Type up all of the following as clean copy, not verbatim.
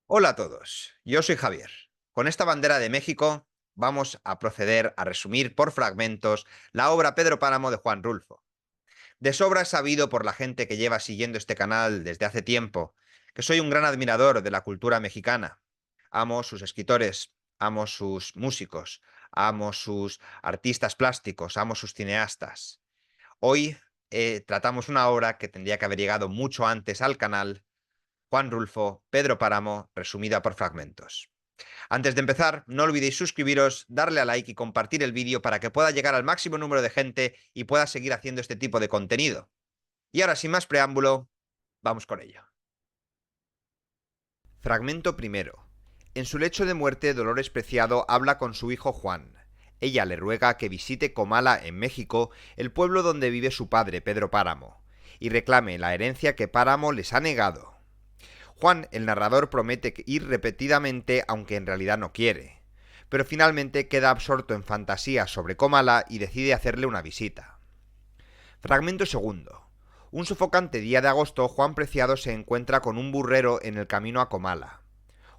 Hola a todos, yo soy Javier. Con esta bandera de México vamos a proceder a resumir por fragmentos la obra Pedro Páramo de Juan Rulfo. De sobra es sabido por la gente que lleva siguiendo este canal desde hace tiempo que soy un gran admirador de la cultura mexicana. Amo sus escritores, amo sus músicos, amo sus artistas plásticos, amo sus cineastas. Hoy tratamos una obra que tendría que haber llegado mucho antes al canal: Juan Rulfo, Pedro Páramo, resumida por fragmentos. Antes de empezar, no olvidéis suscribiros, darle a like y compartir el vídeo para que pueda llegar al máximo número de gente y pueda seguir haciendo este tipo de contenido. Y ahora, sin más preámbulo, vamos con ello. Fragmento primero. En su lecho de muerte, Dolores Preciado habla con su hijo Juan. Ella le ruega que visite Comala, en México, el pueblo donde vive su padre, Pedro Páramo, y reclame la herencia que Páramo les ha negado. Juan, el narrador, promete ir repetidamente, aunque en realidad no quiere, pero finalmente queda absorto en fantasías sobre Comala y decide hacerle una visita. Fragmento segundo. Un sofocante día de agosto, Juan Preciado se encuentra con un burrero en el camino a Comala.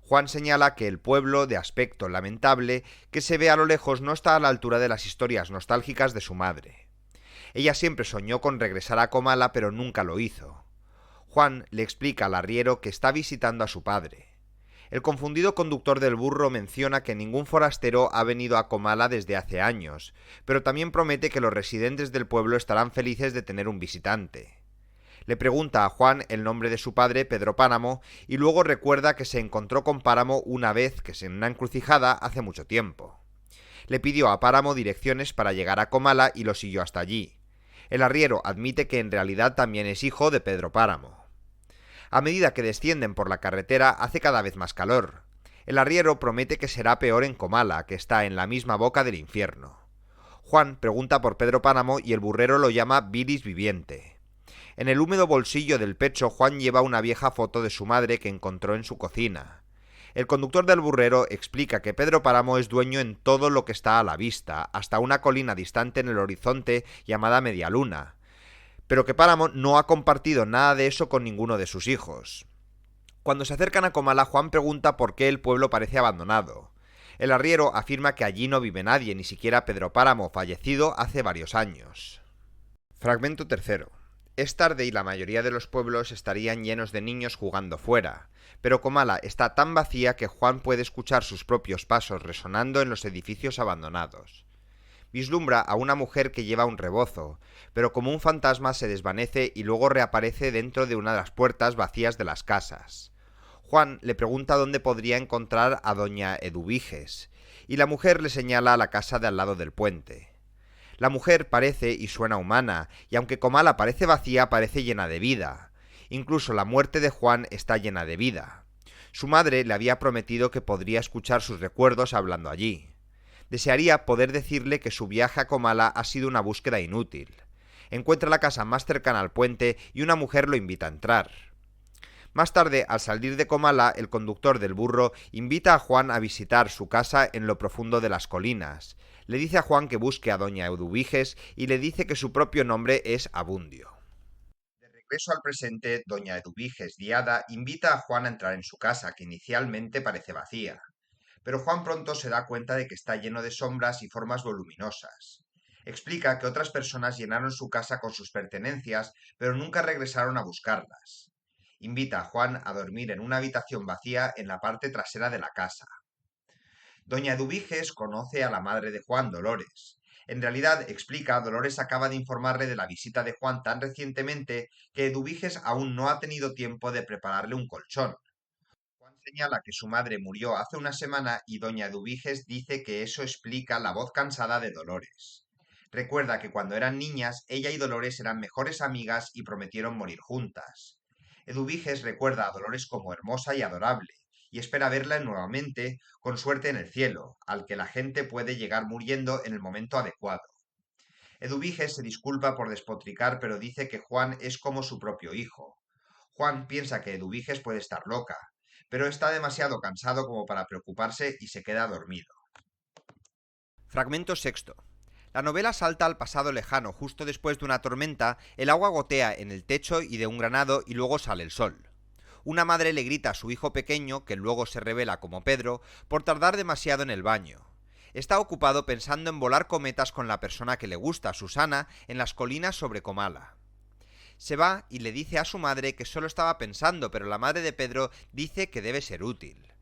Juan señala que el pueblo, de aspecto lamentable, que se ve a lo lejos, no está a la altura de las historias nostálgicas de su madre. Ella siempre soñó con regresar a Comala, pero nunca lo hizo. Juan le explica al arriero que está visitando a su padre. El confundido conductor del burro menciona que ningún forastero ha venido a Comala desde hace años, pero también promete que los residentes del pueblo estarán felices de tener un visitante. Le pregunta a Juan el nombre de su padre, Pedro Páramo, y luego recuerda que se encontró con Páramo una vez, que es en una encrucijada, hace mucho tiempo. Le pidió a Páramo direcciones para llegar a Comala y lo siguió hasta allí. El arriero admite que en realidad también es hijo de Pedro Páramo. A medida que descienden por la carretera, hace cada vez más calor. El arriero promete que será peor en Comala, que está en la misma boca del infierno. Juan pregunta por Pedro Páramo y el burrero lo llama bilis viviente. En el húmedo bolsillo del pecho, Juan lleva una vieja foto de su madre que encontró en su cocina. El conductor del burrero explica que Pedro Páramo es dueño en todo lo que está a la vista, hasta una colina distante en el horizonte llamada Medialuna, pero que Páramo no ha compartido nada de eso con ninguno de sus hijos. Cuando se acercan a Comala, Juan pregunta por qué el pueblo parece abandonado. El arriero afirma que allí no vive nadie, ni siquiera Pedro Páramo, fallecido hace varios años. Fragmento tercero. Es tarde y la mayoría de los pueblos estarían llenos de niños jugando fuera, pero Comala está tan vacía que Juan puede escuchar sus propios pasos resonando en los edificios abandonados. Vislumbra a una mujer que lleva un rebozo, pero como un fantasma se desvanece y luego reaparece dentro de una de las puertas vacías de las casas. Juan le pregunta dónde podría encontrar a doña Eduviges, y la mujer le señala a la casa de al lado del puente. La mujer parece y suena humana, y aunque Comala parece vacía, parece llena de vida. Incluso la muerte de Juan está llena de vida. Su madre le había prometido que podría escuchar sus recuerdos hablando allí. Desearía poder decirle que su viaje a Comala ha sido una búsqueda inútil. Encuentra la casa más cercana al puente y una mujer lo invita a entrar. Más tarde, al salir de Comala, el conductor del burro invita a Juan a visitar su casa en lo profundo de las colinas. Le dice a Juan que busque a doña Eduviges y le dice que su propio nombre es Abundio. De regreso al presente, doña Eduviges, guiada, invita a Juan a entrar en su casa, que inicialmente parece vacía. Pero Juan pronto se da cuenta de que está lleno de sombras y formas voluminosas. Explica que otras personas llenaron su casa con sus pertenencias, pero nunca regresaron a buscarlas. Invita a Juan a dormir en una habitación vacía en la parte trasera de la casa. Doña Eduviges conoce a la madre de Juan, Dolores. En realidad, explica, Dolores acaba de informarle de la visita de Juan tan recientemente que Eduviges aún no ha tenido tiempo de prepararle un colchón. Juan señala que su madre murió hace una semana y doña Eduviges dice que eso explica la voz cansada de Dolores. Recuerda que cuando eran niñas, ella y Dolores eran mejores amigas y prometieron morir juntas. Eduviges recuerda a Dolores como hermosa y adorable, y espera verla nuevamente, con suerte en el cielo, al que la gente puede llegar muriendo en el momento adecuado. Eduviges se disculpa por despotricar, pero dice que Juan es como su propio hijo. Juan piensa que Eduviges puede estar loca, pero está demasiado cansado como para preocuparse y se queda dormido. Fragmento sexto. La novela salta al pasado lejano. Justo después de una tormenta, el agua gotea en el techo y de un granado y luego sale el sol. Una madre le grita a su hijo pequeño, que luego se revela como Pedro, por tardar demasiado en el baño. Está ocupado pensando en volar cometas con la persona que le gusta, Susana, en las colinas sobre Comala. Se va y le dice a su madre que solo estaba pensando, pero la madre de Pedro dice que debe ser útil.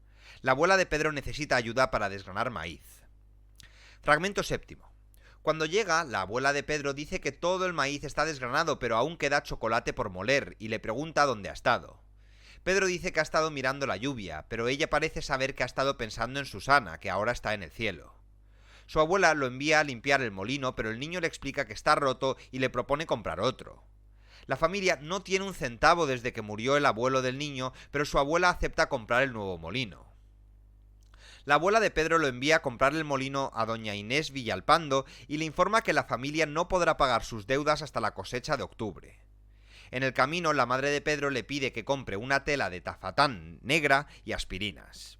La abuela de Pedro necesita ayuda para desgranar maíz. Fragmento séptimo. Cuando llega, la abuela de Pedro dice que todo el maíz está desgranado, pero aún queda chocolate por moler, y le pregunta dónde ha estado. Pedro dice que ha estado mirando la lluvia, pero ella parece saber que ha estado pensando en Susana, que ahora está en el cielo. Su abuela lo envía a limpiar el molino, pero el niño le explica que está roto y le propone comprar otro. La familia no tiene un centavo desde que murió el abuelo del niño, pero su abuela acepta comprar el nuevo molino. La abuela de Pedro lo envía a comprar el molino a doña Inés Villalpando y le informa que la familia no podrá pagar sus deudas hasta la cosecha de octubre. En el camino, la madre de Pedro le pide que compre una tela de tafatán negra y aspirinas.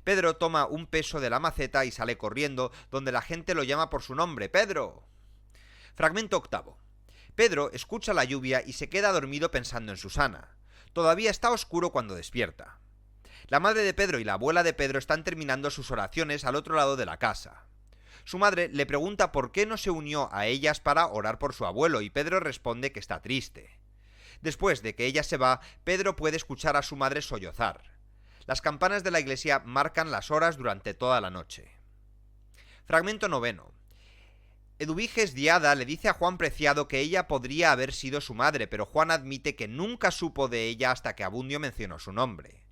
Pedro toma un peso de la maceta y sale corriendo, donde la gente lo llama por su nombre: ¡Pedro! Fragmento octavo. Pedro escucha la lluvia y se queda dormido pensando en Susana. Todavía está oscuro cuando despierta. La madre de Pedro y la abuela de Pedro están terminando sus oraciones al otro lado de la casa. Su madre le pregunta por qué no se unió a ellas para orar por su abuelo y Pedro responde que está triste. Después de que ella se va, Pedro puede escuchar a su madre sollozar. Las campanas de la iglesia marcan las horas durante toda la noche. Fragmento noveno. Eduviges Diada le dice a Juan Preciado que ella podría haber sido su madre, pero Juan admite que nunca supo de ella hasta que Abundio mencionó su nombre.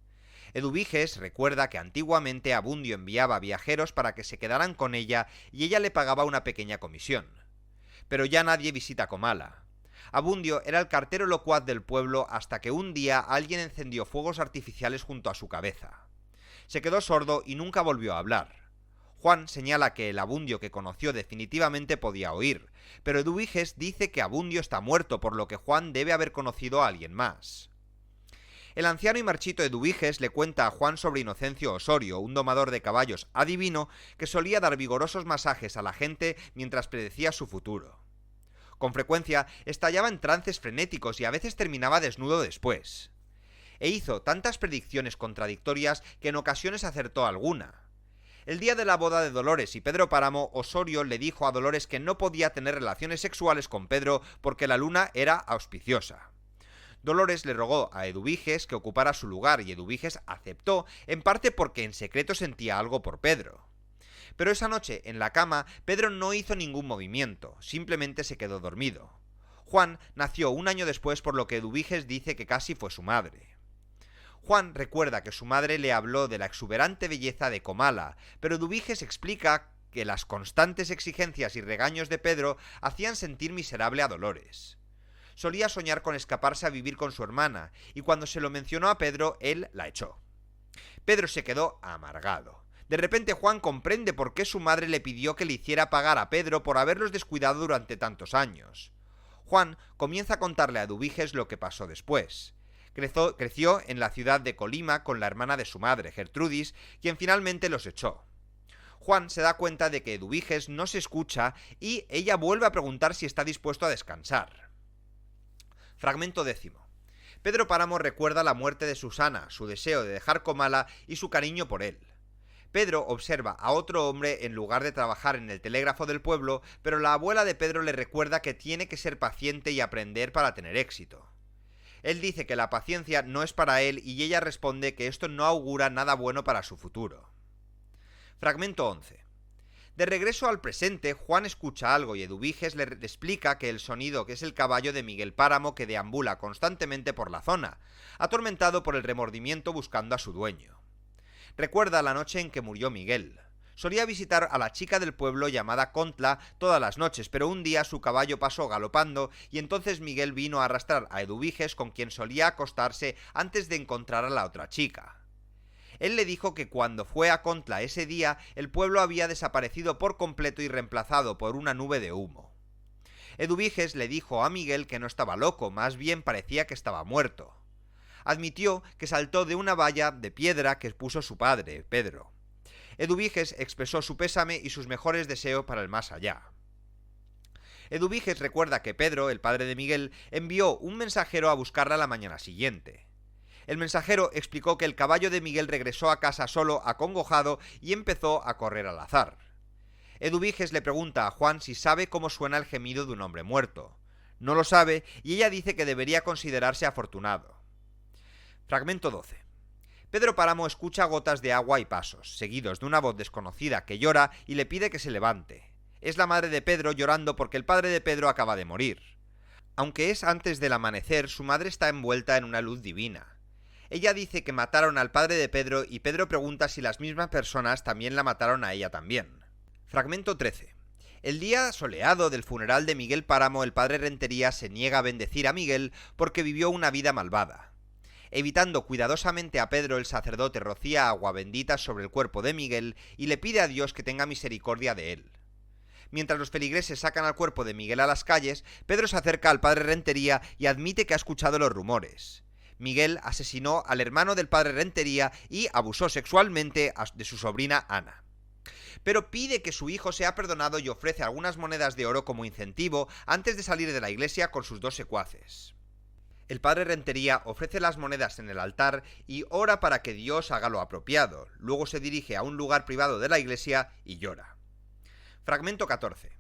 Eduviges recuerda que antiguamente Abundio enviaba viajeros para que se quedaran con ella y ella le pagaba una pequeña comisión. Pero ya nadie visita Comala. Abundio era el cartero locuaz del pueblo hasta que un día alguien encendió fuegos artificiales junto a su cabeza. Se quedó sordo y nunca volvió a hablar. Juan señala que el Abundio que conoció definitivamente podía oír, pero Eduviges dice que Abundio está muerto, por lo que Juan debe haber conocido a alguien más. El anciano y marchito Eduviges le cuenta a Juan sobre Inocencio Osorio, un domador de caballos adivino que solía dar vigorosos masajes a la gente mientras predecía su futuro. Con frecuencia estallaba en trances frenéticos y a veces terminaba desnudo después. E hizo tantas predicciones contradictorias que en ocasiones acertó alguna. El día de la boda de Dolores y Pedro Páramo, Osorio le dijo a Dolores que no podía tener relaciones sexuales con Pedro porque la luna era auspiciosa. Dolores le rogó a Eduviges que ocupara su lugar y Eduviges aceptó, en parte porque en secreto sentía algo por Pedro. Pero esa noche, en la cama, Pedro no hizo ningún movimiento, simplemente se quedó dormido. Juan nació un año después, por lo que Eduviges dice que casi fue su madre. Juan recuerda que su madre le habló de la exuberante belleza de Comala, pero Eduviges explica que las constantes exigencias y regaños de Pedro hacían sentir miserable a Dolores. Solía soñar con escaparse a vivir con su hermana, y cuando se lo mencionó a Pedro, él la echó. Pedro se quedó amargado. De repente Juan comprende por qué su madre le pidió que le hiciera pagar a Pedro por haberlos descuidado durante tantos años. Juan comienza a contarle a Eduviges lo que pasó después. Creció en la ciudad de Colima con la hermana de su madre, Gertrudis, quien finalmente los echó. Juan se da cuenta de que Eduviges no se escucha y ella vuelve a preguntar si está dispuesto a descansar. Fragmento décimo. Pedro Páramo recuerda la muerte de Susana, su deseo de dejar Comala y su cariño por él. Pedro observa a otro hombre en lugar de trabajar en el telégrafo del pueblo, pero la abuela de Pedro le recuerda que tiene que ser paciente y aprender para tener éxito. Él dice que la paciencia no es para él y ella responde que esto no augura nada bueno para su futuro. Fragmento 11. De regreso al presente, Juan escucha algo y Eduviges le explica que el sonido que es el caballo de Miguel Páramo que deambula constantemente por la zona, atormentado por el remordimiento buscando a su dueño. Recuerda la noche en que murió Miguel. Solía visitar a la chica del pueblo llamada Contla todas las noches, pero un día su caballo pasó galopando y entonces Miguel vino a arrastrar a Eduviges, con quien solía acostarse antes de encontrar a la otra chica. Él le dijo que cuando fue a Contla ese día, el pueblo había desaparecido por completo y reemplazado por una nube de humo. Eduviges le dijo a Miguel que no estaba loco, más bien parecía que estaba muerto. Admitió que saltó de una valla de piedra que puso su padre, Pedro. Eduviges expresó su pésame y sus mejores deseos para el más allá. Eduviges recuerda que Pedro, el padre de Miguel, envió un mensajero a buscarla la mañana siguiente. El mensajero explicó que el caballo de Miguel regresó a casa solo, acongojado, y empezó a correr al azar. Eduviges le pregunta a Juan si sabe cómo suena el gemido de un hombre muerto. No lo sabe y ella dice que debería considerarse afortunado. Fragmento 12. Pedro Páramo escucha gotas de agua y pasos, seguidos de una voz desconocida que llora y le pide que se levante. Es la madre de Pedro llorando porque el padre de Pedro acaba de morir. Aunque es antes del amanecer, su madre está envuelta en una luz divina. Ella dice que mataron al padre de Pedro y Pedro pregunta si las mismas personas también la mataron a ella también. Fragmento 13. El día soleado del funeral de Miguel Páramo, el padre Rentería se niega a bendecir a Miguel porque vivió una vida malvada. Evitando cuidadosamente a Pedro, el sacerdote rocía agua bendita sobre el cuerpo de Miguel y le pide a Dios que tenga misericordia de él. Mientras los feligreses sacan al cuerpo de Miguel a las calles, Pedro se acerca al padre Rentería y admite que ha escuchado los rumores. Miguel asesinó al hermano del padre Rentería y abusó sexualmente de su sobrina Ana. Pero pide que su hijo sea perdonado y ofrece algunas monedas de oro como incentivo antes de salir de la iglesia con sus dos secuaces. El padre Rentería ofrece las monedas en el altar y ora para que Dios haga lo apropiado. Luego se dirige a un lugar privado de la iglesia y llora. Fragmento 14.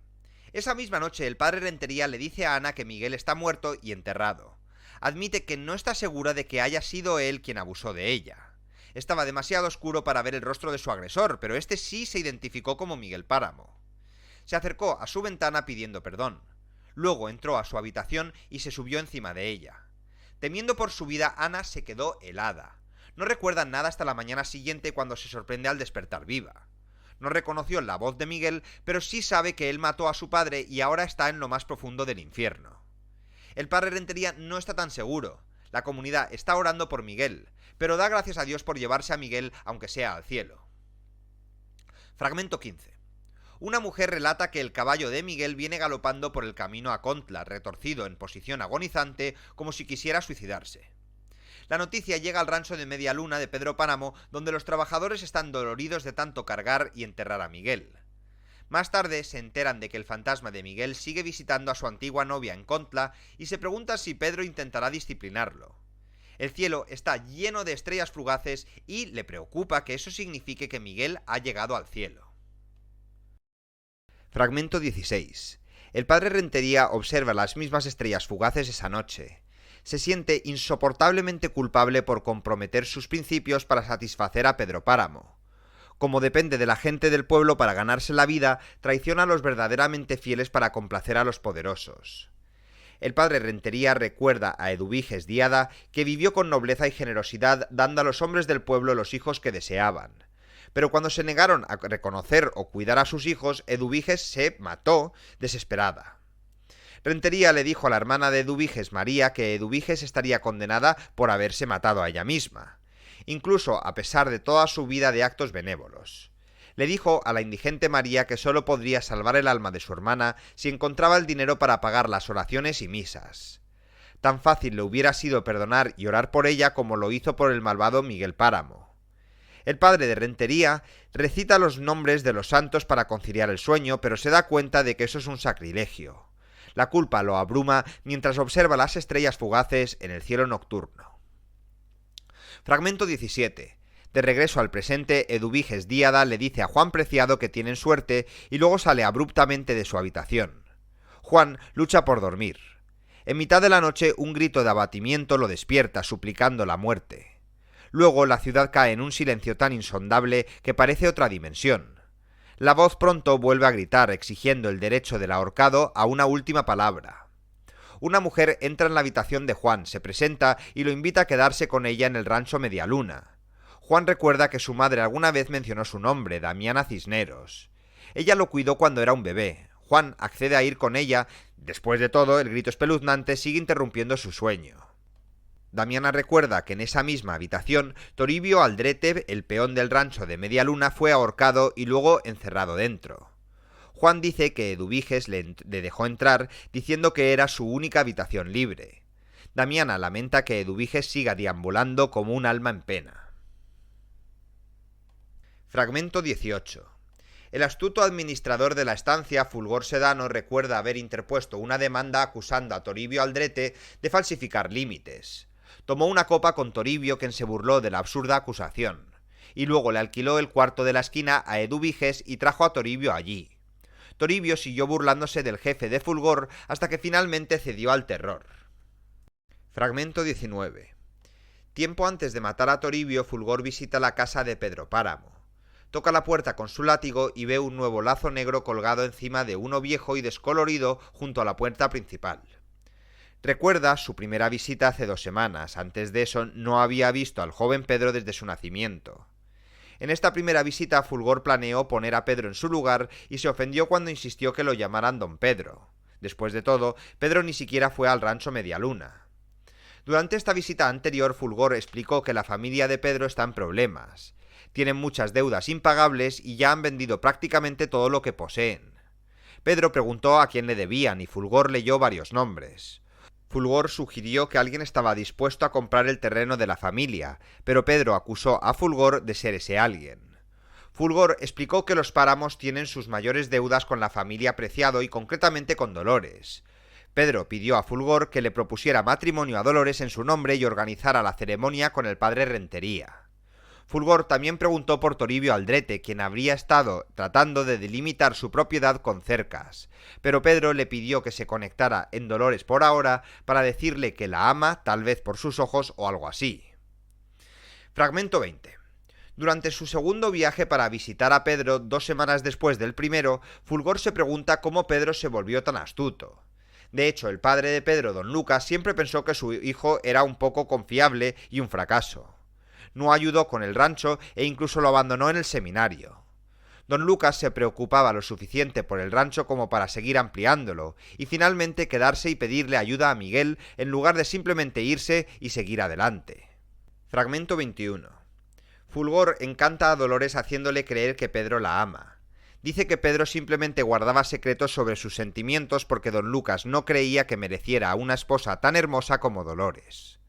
Esa misma noche el padre Rentería le dice a Ana que Miguel está muerto y enterrado. Admite que no está segura de que haya sido él quien abusó de ella. Estaba demasiado oscuro para ver el rostro de su agresor, pero este sí se identificó como Miguel Páramo. Se acercó a su ventana pidiendo perdón. Luego entró a su habitación y se subió encima de ella. Temiendo por su vida, Ana se quedó helada. No recuerda nada hasta la mañana siguiente cuando se sorprende al despertar viva. No reconoció la voz de Miguel, pero sí sabe que él mató a su padre y ahora está en lo más profundo del infierno. El padre Rentería no está tan seguro. La comunidad está orando por Miguel, pero da gracias a Dios por llevarse a Miguel aunque sea al cielo. Fragmento 15. Una mujer relata que el caballo de Miguel viene galopando por el camino a Contla, retorcido en posición agonizante, como si quisiera suicidarse. La noticia llega al rancho de Media Luna de Pedro Páramo, donde los trabajadores están doloridos de tanto cargar y enterrar a Miguel. Más tarde se enteran de que el fantasma de Miguel sigue visitando a su antigua novia en Contla y se preguntan si Pedro intentará disciplinarlo. El cielo está lleno de estrellas fugaces y le preocupa que eso signifique que Miguel ha llegado al cielo. Fragmento 16. El padre Rentería observa las mismas estrellas fugaces esa noche. Se siente insoportablemente culpable por comprometer sus principios para satisfacer a Pedro Páramo. Como depende de la gente del pueblo para ganarse la vida, traiciona a los verdaderamente fieles para complacer a los poderosos. El padre Rentería recuerda a Eduviges Díada que vivió con nobleza y generosidad dando a los hombres del pueblo los hijos que deseaban. Pero cuando se negaron a reconocer o cuidar a sus hijos, Eduviges se mató desesperada. Rentería le dijo a la hermana de Eduviges, María, que Eduviges estaría condenada por haberse matado a ella misma, incluso a pesar de toda su vida de actos benévolos. Le dijo a la indigente María que solo podría salvar el alma de su hermana si encontraba el dinero para pagar las oraciones y misas. Tan fácil le hubiera sido perdonar y orar por ella como lo hizo por el malvado Miguel Páramo. El padre de Rentería recita los nombres de los santos para conciliar el sueño, pero se da cuenta de que eso es un sacrilegio. La culpa lo abruma mientras observa las estrellas fugaces en el cielo nocturno. Fragmento 17. De regreso al presente, Eduviges Díada le dice a Juan Preciado que tienen suerte y luego sale abruptamente de su habitación. Juan lucha por dormir. En mitad de la noche un grito de abatimiento lo despierta, suplicando la muerte. Luego la ciudad cae en un silencio tan insondable que parece otra dimensión. La voz pronto vuelve a gritar, exigiendo el derecho del ahorcado a una última palabra. Una mujer entra en la habitación de Juan, se presenta y lo invita a quedarse con ella en el rancho Media Luna. Juan recuerda que su madre alguna vez mencionó su nombre, Damiana Cisneros. Ella lo cuidó cuando era un bebé. Juan accede a ir con ella. Después de todo, el grito espeluznante sigue interrumpiendo su sueño. Damiana recuerda que en esa misma habitación Toribio Aldrete, el peón del rancho de Media Luna, fue ahorcado y luego encerrado dentro. Juan dice que Eduviges le dejó entrar diciendo que era su única habitación libre. Damiana lamenta que Eduviges siga deambulando como un alma en pena. Fragmento 18. El astuto administrador de la estancia, Fulgor Sedano, recuerda haber interpuesto una demanda acusando a Toribio Aldrete de falsificar límites. Tomó una copa con Toribio, quien se burló de la absurda acusación, y luego le alquiló el cuarto de la esquina a Eduviges y trajo a Toribio allí. Toribio siguió burlándose del jefe de Fulgor hasta que finalmente cedió al terror. Fragmento 19. Tiempo antes de matar a Toribio, Fulgor visita la casa de Pedro Páramo. Toca la puerta con su látigo y ve un nuevo lazo negro colgado encima de uno viejo y descolorido junto a la puerta principal. Recuerda su primera visita hace 2 semanas. Antes de eso no había visto al joven Pedro desde su nacimiento. En esta primera visita Fulgor planeó poner a Pedro en su lugar y se ofendió cuando insistió que lo llamaran don Pedro. Después de todo, Pedro ni siquiera fue al rancho Medialuna. Durante esta visita anterior, Fulgor explicó que la familia de Pedro está en problemas. Tienen muchas deudas impagables y ya han vendido prácticamente todo lo que poseen. Pedro preguntó a quién le debían y Fulgor leyó varios nombres. Fulgor sugirió que alguien estaba dispuesto a comprar el terreno de la familia, pero Pedro acusó a Fulgor de ser ese alguien. Fulgor explicó que los Páramos tienen sus mayores deudas con la familia Preciado y concretamente con Dolores. Pedro pidió a Fulgor que le propusiera matrimonio a Dolores en su nombre y organizara la ceremonia con el padre Rentería. Fulgor también preguntó por Toribio Aldrete, quien habría estado tratando de delimitar su propiedad con cercas, pero Pedro le pidió que se conectara en Dolores por ahora para decirle que la ama, tal vez por sus ojos o algo así. Fragmento 20. Durante su segundo viaje para visitar a Pedro, 2 semanas después del primero, Fulgor se pregunta cómo Pedro se volvió tan astuto. De hecho, el padre de Pedro, don Lucas, siempre pensó que su hijo era un poco confiable y un fracaso. No ayudó con el rancho e incluso lo abandonó en el seminario. Don Lucas se preocupaba lo suficiente por el rancho como para seguir ampliándolo, y finalmente quedarse y pedirle ayuda a Miguel en lugar de simplemente irse y seguir adelante. Fragmento 21. Fulgor encanta a Dolores haciéndole creer que Pedro la ama. Dice que Pedro simplemente guardaba secretos sobre sus sentimientos porque don Lucas no creía que mereciera a una esposa tan hermosa como Dolores.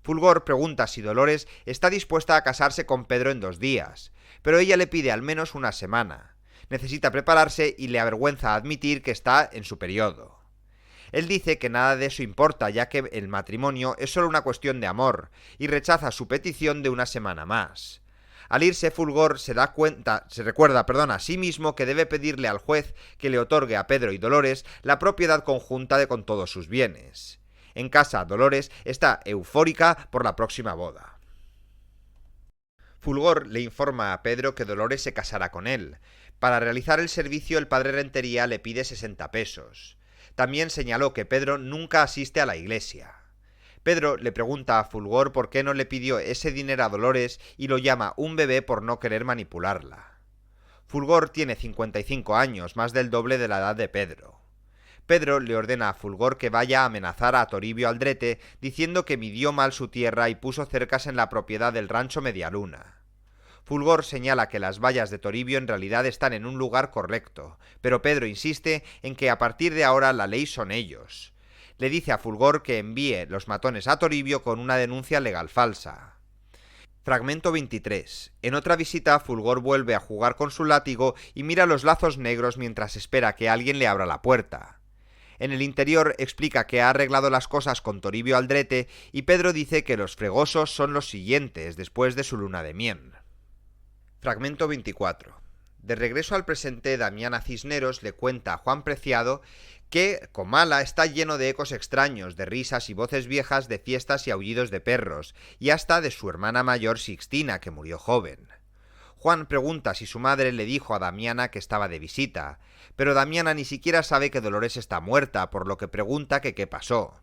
Fulgor pregunta si Dolores está dispuesta a casarse con Pedro en 2 días, pero ella le pide al menos una semana. Necesita prepararse y le avergüenza admitir que está en su periodo. Él dice que nada de eso importa, ya que el matrimonio es solo una cuestión de amor, y rechaza su petición de una semana más. Al irse, Fulgor se recuerda a sí mismo que debe pedirle al juez que le otorgue a Pedro y Dolores la propiedad conjunta con todos sus bienes. En casa, Dolores está eufórica por la próxima boda. Fulgor le informa a Pedro que Dolores se casará con él. Para realizar el servicio, el padre Rentería le pide 60 pesos. También señaló que Pedro nunca asiste a la iglesia. Pedro le pregunta a Fulgor por qué no le pidió ese dinero a Dolores y lo llama un bebé por no querer manipularla. Fulgor tiene 55 años, más del doble de la edad de Pedro. Pedro le ordena a Fulgor que vaya a amenazar a Toribio Aldrete diciendo que midió mal su tierra y puso cercas en la propiedad del rancho Medialuna. Fulgor señala que las vallas de Toribio en realidad están en un lugar correcto, pero Pedro insiste en que a partir de ahora la ley son ellos. Le dice a Fulgor que envíe los matones a Toribio con una denuncia legal falsa. Fragmento 23. En otra visita, Fulgor vuelve a jugar con su látigo y mira los lazos negros mientras espera que alguien le abra la puerta. En el interior explica que ha arreglado las cosas con Toribio Aldrete y Pedro dice que los fregosos son los siguientes después de su luna de miel. Fragmento 24. De regreso al presente, Damiana Cisneros le cuenta a Juan Preciado que Comala está lleno de ecos extraños, de risas y voces viejas, de fiestas y aullidos de perros, y hasta de su hermana mayor Sixtina, que murió joven. Juan pregunta si su madre le dijo a Damiana que estaba de visita, pero Damiana ni siquiera sabe que Dolores está muerta, por lo que pregunta que qué pasó.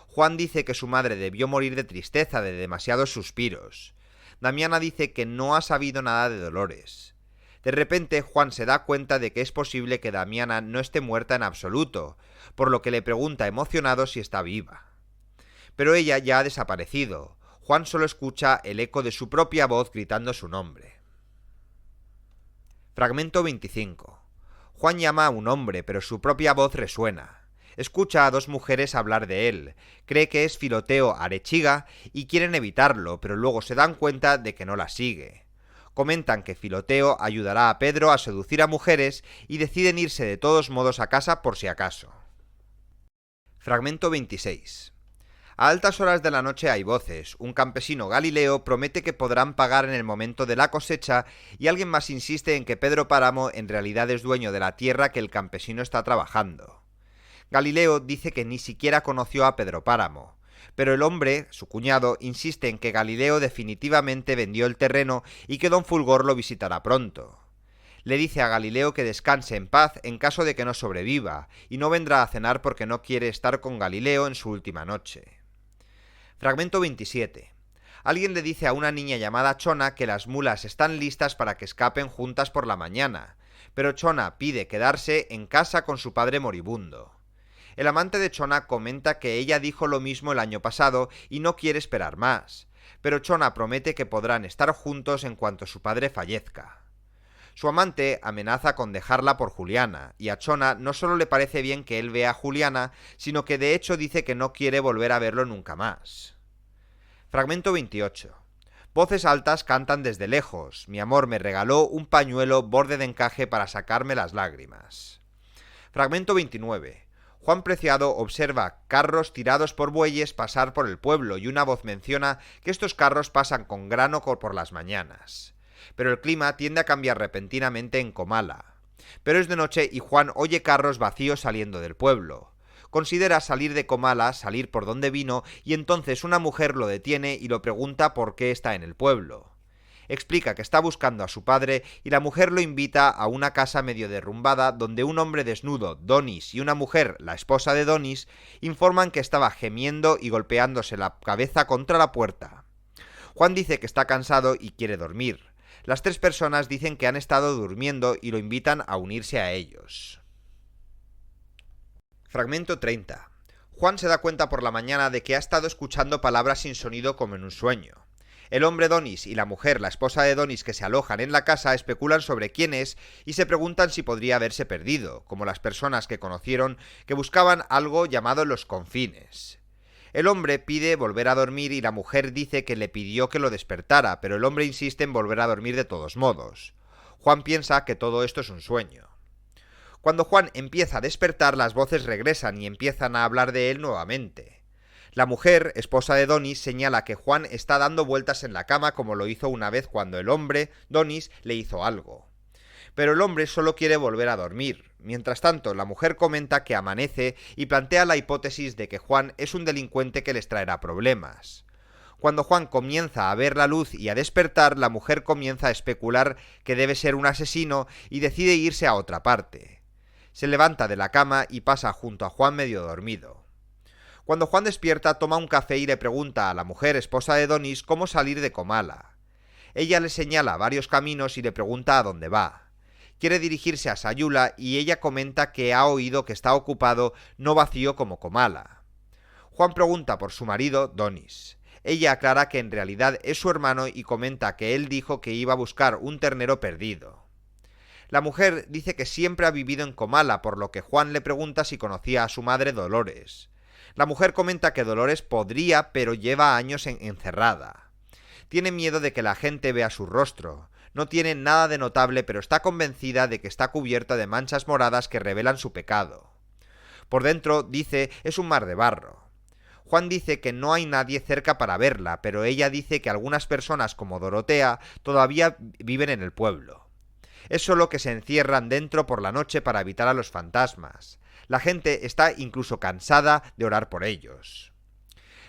Juan dice que su madre debió morir de tristeza, de demasiados suspiros. Damiana dice que no ha sabido nada de Dolores. De repente, Juan se da cuenta de que es posible que Damiana no esté muerta en absoluto, por lo que le pregunta emocionado si está viva. Pero ella ya ha desaparecido. Juan solo escucha el eco de su propia voz gritando su nombre. Fragmento 25. Juan llama a un hombre, pero su propia voz resuena. Escucha a 2 mujeres hablar de él. Cree que es Filoteo Arechiga y quieren evitarlo, pero luego se dan cuenta de que no la sigue. Comentan que Filoteo ayudará a Pedro a seducir a mujeres y deciden irse de todos modos a casa por si acaso. Fragmento 26. A altas horas de la noche hay voces. Un campesino galileo promete que podrán pagar en el momento de la cosecha y alguien más insiste en que Pedro Páramo en realidad es dueño de la tierra que el campesino está trabajando. Galileo dice que ni siquiera conoció a Pedro Páramo, pero el hombre, su cuñado, insiste en que Galileo definitivamente vendió el terreno y que don Fulgor lo visitará pronto. Le dice a Galileo que descanse en paz en caso de que no sobreviva, y no vendrá a cenar porque no quiere estar con Galileo en su última noche. Fragmento 27. Alguien le dice a una niña llamada Chona que las mulas están listas para que escapen juntas por la mañana, pero Chona pide quedarse en casa con su padre moribundo. El amante de Chona comenta que ella dijo lo mismo el año pasado y no quiere esperar más, pero Chona promete que podrán estar juntos en cuanto su padre fallezca. Su amante amenaza con dejarla por Juliana, y a Chona no solo le parece bien que él vea a Juliana, sino que de hecho dice que no quiere volver a verlo nunca más. Fragmento 28. Voces altas cantan desde lejos. Mi amor me regaló un pañuelo borde de encaje para sacarme las lágrimas. Fragmento 29. Juan Preciado observa carros tirados por bueyes pasar por el pueblo y una voz menciona que estos carros pasan con grano por las mañanas. Pero el clima tiende a cambiar repentinamente en Comala. Pero es de noche y Juan oye carros vacíos saliendo del pueblo. Considera salir de Comala, salir por donde vino, y entonces una mujer lo detiene y lo pregunta por qué está en el pueblo. Explica que está buscando a su padre y la mujer lo invita a una casa medio derrumbada donde un hombre desnudo, Donis, y una mujer, la esposa de Donis, informan que estaba gemiendo y golpeándose la cabeza contra la puerta. Juan dice que está cansado y quiere dormir. Las tres personas dicen que han estado durmiendo y lo invitan a unirse a ellos. Fragmento 30. Juan se da cuenta por la mañana de que ha estado escuchando palabras sin sonido como en un sueño. El hombre Donis y la mujer, la esposa de Donis, que se alojan en la casa, especulan sobre quién es y se preguntan si podría haberse perdido, como las personas que conocieron que buscaban algo llamado los confines. El hombre pide volver a dormir y la mujer dice que le pidió que lo despertara, pero el hombre insiste en volver a dormir de todos modos. Juan piensa que todo esto es un sueño. Cuando Juan empieza a despertar, las voces regresan y empiezan a hablar de él nuevamente. La mujer, esposa de Donis, señala que Juan está dando vueltas en la cama como lo hizo una vez cuando el hombre, Donis, le hizo algo. Pero el hombre solo quiere volver a dormir. Mientras tanto, la mujer comenta que amanece y plantea la hipótesis de que Juan es un delincuente que les traerá problemas. Cuando Juan comienza a ver la luz y a despertar, la mujer comienza a especular que debe ser un asesino y decide irse a otra parte. Se levanta de la cama y pasa junto a Juan medio dormido. Cuando Juan despierta, toma un café y le pregunta a la mujer, esposa de Donis, cómo salir de Comala. Ella le señala varios caminos y le pregunta a dónde va. Quiere dirigirse a Sayula y ella comenta que ha oído que está ocupado, no vacío como Comala. Juan pregunta por su marido, Donis. Ella aclara que en realidad es su hermano y comenta que él dijo que iba a buscar un ternero perdido. La mujer dice que siempre ha vivido en Comala, por lo que Juan le pregunta si conocía a su madre Dolores. La mujer comenta que Dolores podría, pero lleva años encerrada. Tiene miedo de que la gente vea su rostro. No tiene nada de notable, pero está convencida de que está cubierta de manchas moradas que revelan su pecado. Por dentro, dice, es un mar de barro. Juan dice que no hay nadie cerca para verla, pero ella dice que algunas personas como Dorotea todavía viven en el pueblo. Es solo que se encierran dentro por la noche para evitar a los fantasmas. La gente está incluso cansada de orar por ellos.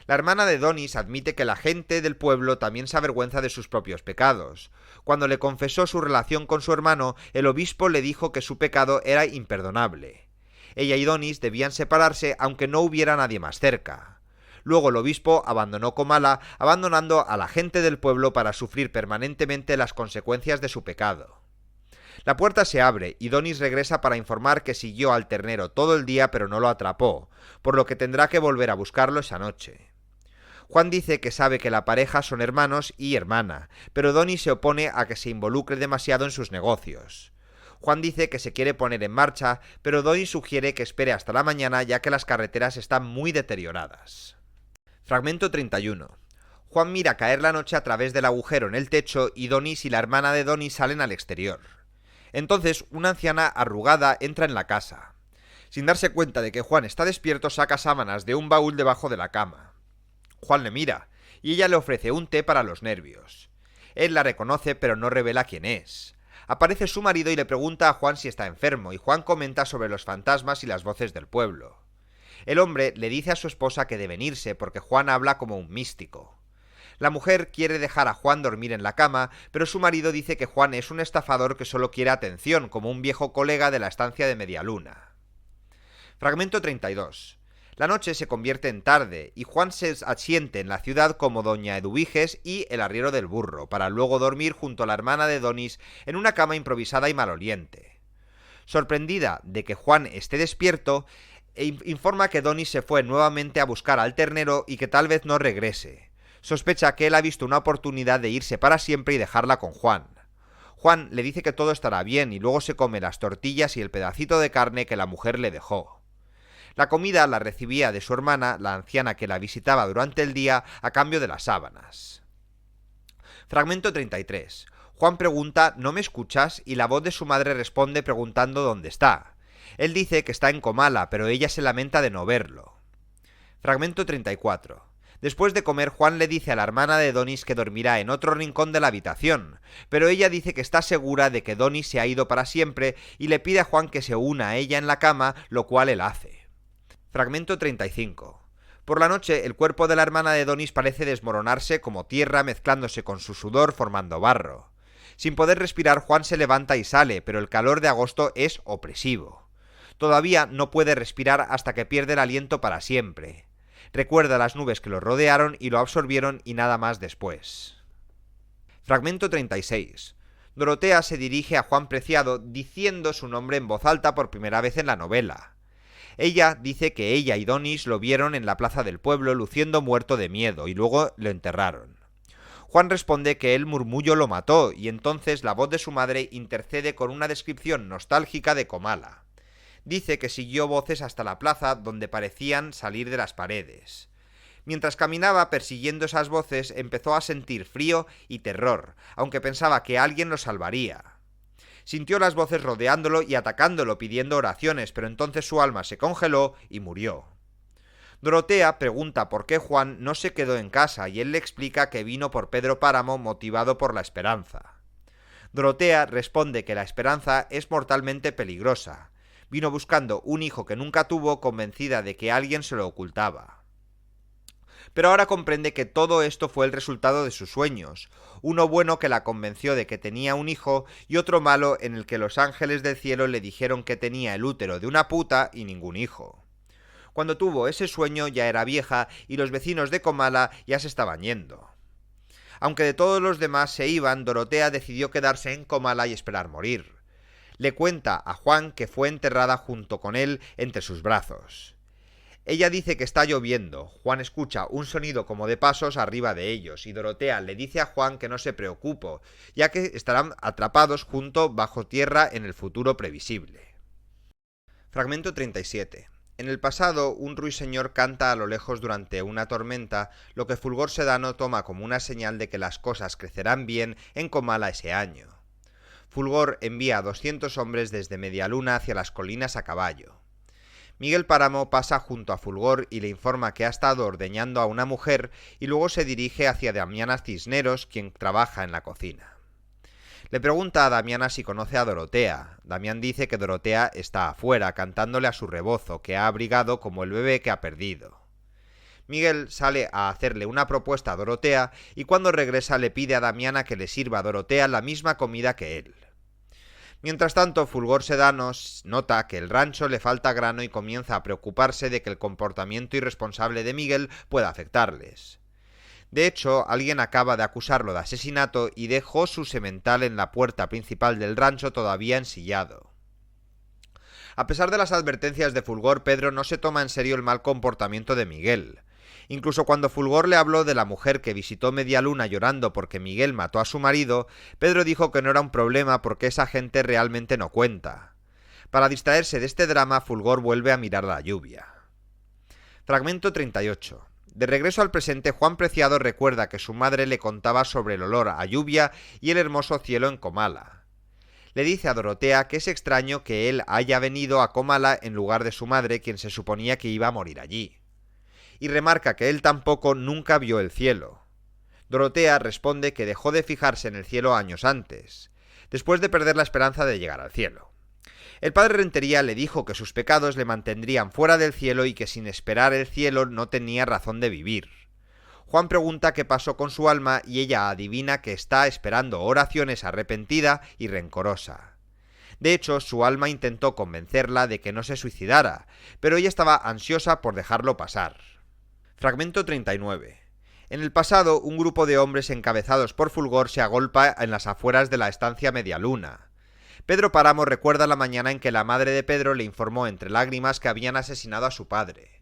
La hermana de Donis admite que la gente del pueblo también se avergüenza de sus propios pecados. Cuando le confesó su relación con su hermano, el obispo le dijo que su pecado era imperdonable. Ella y Donis debían separarse aunque no hubiera nadie más cerca. Luego el obispo abandonó Comala, abandonando a la gente del pueblo para sufrir permanentemente las consecuencias de su pecado. La puerta se abre y Donis regresa para informar que siguió al ternero todo el día pero no lo atrapó, por lo que tendrá que volver a buscarlo esa noche. Juan dice que sabe que la pareja son hermanos y hermana, pero Donis se opone a que se involucre demasiado en sus negocios. Juan dice que se quiere poner en marcha, pero Donis sugiere que espere hasta la mañana ya que las carreteras están muy deterioradas. Fragmento 31. Juan mira caer la noche a través del agujero en el techo y Donis y la hermana de Donis salen al exterior. Entonces, una anciana arrugada entra en la casa. Sin darse cuenta de que Juan está despierto, saca sábanas de un baúl debajo de la cama. Juan le mira, y ella le ofrece un té para los nervios. Él la reconoce, pero no revela quién es. Aparece su marido y le pregunta a Juan si está enfermo, y Juan comenta sobre los fantasmas y las voces del pueblo. El hombre le dice a su esposa que deben irse porque Juan habla como un místico. La mujer quiere dejar a Juan dormir en la cama, pero su marido dice que Juan es un estafador que solo quiere atención, como un viejo colega de la estancia de Medialuna. Fragmento 32. La noche se convierte en tarde y Juan se asiente en la ciudad como doña Eduviges y el arriero del burro, para luego dormir junto a la hermana de Donis en una cama improvisada y maloliente. Sorprendida de que Juan esté despierto, informa que Donis se fue nuevamente a buscar al ternero y que tal vez no regrese. Sospecha que él ha visto una oportunidad de irse para siempre y dejarla con Juan. Juan le dice que todo estará bien y luego se come las tortillas y el pedacito de carne que la mujer le dejó. La comida la recibía de su hermana, la anciana que la visitaba durante el día, a cambio de las sábanas. Fragmento 33. Juan pregunta ¿no me escuchas? Y la voz de su madre responde preguntando dónde está. Él dice que está en Comala, pero ella se lamenta de no verlo. Fragmento 34. Después de comer, Juan le dice a la hermana de Donis que dormirá en otro rincón de la habitación, pero ella dice que está segura de que Donis se ha ido para siempre y le pide a Juan que se una a ella en la cama, lo cual él hace. Fragmento 35. Por la noche, el cuerpo de la hermana de Donis parece desmoronarse como tierra mezclándose con su sudor formando barro. Sin poder respirar, Juan se levanta y sale, pero el calor de agosto es opresivo. Todavía no puede respirar hasta que pierde el aliento para siempre. Recuerda las nubes que lo rodearon y lo absorbieron y nada más después. Fragmento 36. Dorotea se dirige a Juan Preciado diciendo su nombre en voz alta por primera vez en la novela. Ella dice que ella y Donis lo vieron en la plaza del pueblo luciendo muerto de miedo y luego lo enterraron. Juan responde que el murmullo lo mató y entonces la voz de su madre intercede con una descripción nostálgica de Comala. Dice que siguió voces hasta la plaza donde parecían salir de las paredes. Mientras caminaba persiguiendo esas voces empezó a sentir frío y terror, aunque pensaba que alguien lo salvaría. Sintió las voces rodeándolo y atacándolo pidiendo oraciones, pero entonces su alma se congeló y murió. Dorotea pregunta por qué Juan no se quedó en casa y él le explica que vino por Pedro Páramo motivado por la esperanza. Dorotea responde que la esperanza es mortalmente peligrosa. Vino buscando un hijo que nunca tuvo, convencida de que alguien se lo ocultaba. Pero ahora comprende que todo esto fue el resultado de sus sueños, uno bueno que la convenció de que tenía un hijo y otro malo en el que los ángeles del cielo le dijeron que tenía el útero de una puta y ningún hijo. Cuando tuvo ese sueño ya era vieja y los vecinos de Comala ya se estaban yendo. Aunque de todos los demás se iban, Dorotea decidió quedarse en Comala y esperar morir. Le cuenta a Juan que fue enterrada junto con él entre sus brazos. Ella dice que está lloviendo. Juan escucha un sonido como de pasos arriba de ellos y Dorotea le dice a Juan que no se preocupe, ya que estarán atrapados junto bajo tierra en el futuro previsible. Fragmento 37. En el pasado, un ruiseñor canta a lo lejos durante una tormenta, lo que Fulgor Sedano toma como una señal de que las cosas crecerán bien en Comala ese año. Fulgor envía a 200 hombres desde Medialuna hacia las colinas a caballo. Miguel Páramo pasa junto a Fulgor y le informa que ha estado ordeñando a una mujer y luego se dirige hacia Damiana Cisneros, quien trabaja en la cocina. Le pregunta a Damiana si conoce a Dorotea. Damián dice que Dorotea está afuera, cantándole a su rebozo, que ha abrigado como el bebé que ha perdido. Miguel sale a hacerle una propuesta a Dorotea y cuando regresa le pide a Damiana que le sirva a Dorotea la misma comida que él. Mientras tanto, Fulgor Sedano nota que el rancho le falta grano y comienza a preocuparse de que el comportamiento irresponsable de Miguel pueda afectarles. De hecho, alguien acaba de acusarlo de asesinato y dejó su semental en la puerta principal del rancho todavía ensillado. A pesar de las advertencias de Fulgor, Pedro no se toma en serio el mal comportamiento de Miguel. Incluso cuando Fulgor le habló de la mujer que visitó Medialuna llorando porque Miguel mató a su marido, Pedro dijo que no era un problema porque esa gente realmente no cuenta. Para distraerse de este drama, Fulgor vuelve a mirar la lluvia. Fragmento 38. De regreso al presente, Juan Preciado recuerda que su madre le contaba sobre el olor a lluvia y el hermoso cielo en Comala. Le dice a Dorotea que es extraño que él haya venido a Comala en lugar de su madre, quien se suponía que iba a morir allí. y remarca que él tampoco nunca vio el cielo. Dorotea responde que dejó de fijarse en el cielo años antes, después de perder la esperanza de llegar al cielo. El padre Rentería le dijo que sus pecados le mantendrían fuera del cielo y que sin esperar el cielo no tenía razón de vivir. Juan pregunta qué pasó con su alma y ella adivina que está esperando oraciones arrepentida y rencorosa. De hecho, su alma intentó convencerla de que no se suicidara, pero ella estaba ansiosa por dejarlo pasar. Fragmento 39. En el pasado, un grupo de hombres encabezados por Fulgor se agolpa en las afueras de la estancia Medialuna. Pedro Páramo recuerda la mañana en que la madre de Pedro le informó entre lágrimas que habían asesinado a su padre.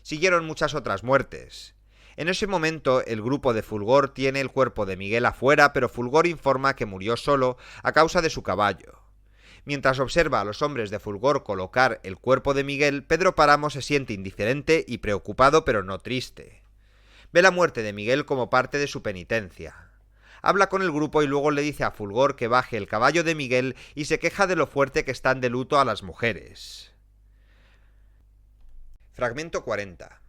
Siguieron muchas otras muertes. En ese momento, el grupo de Fulgor tiene el cuerpo de Miguel afuera, pero Fulgor informa que murió solo a causa de su caballo. Mientras observa a los hombres de Fulgor colocar el cuerpo de Miguel, Pedro Páramo se siente indiferente y preocupado, pero no triste. Ve la muerte de Miguel como parte de su penitencia. Habla con el grupo y luego le dice a Fulgor que baje el caballo de Miguel y se queja de lo fuerte que están de luto a las mujeres. Fragmento 40.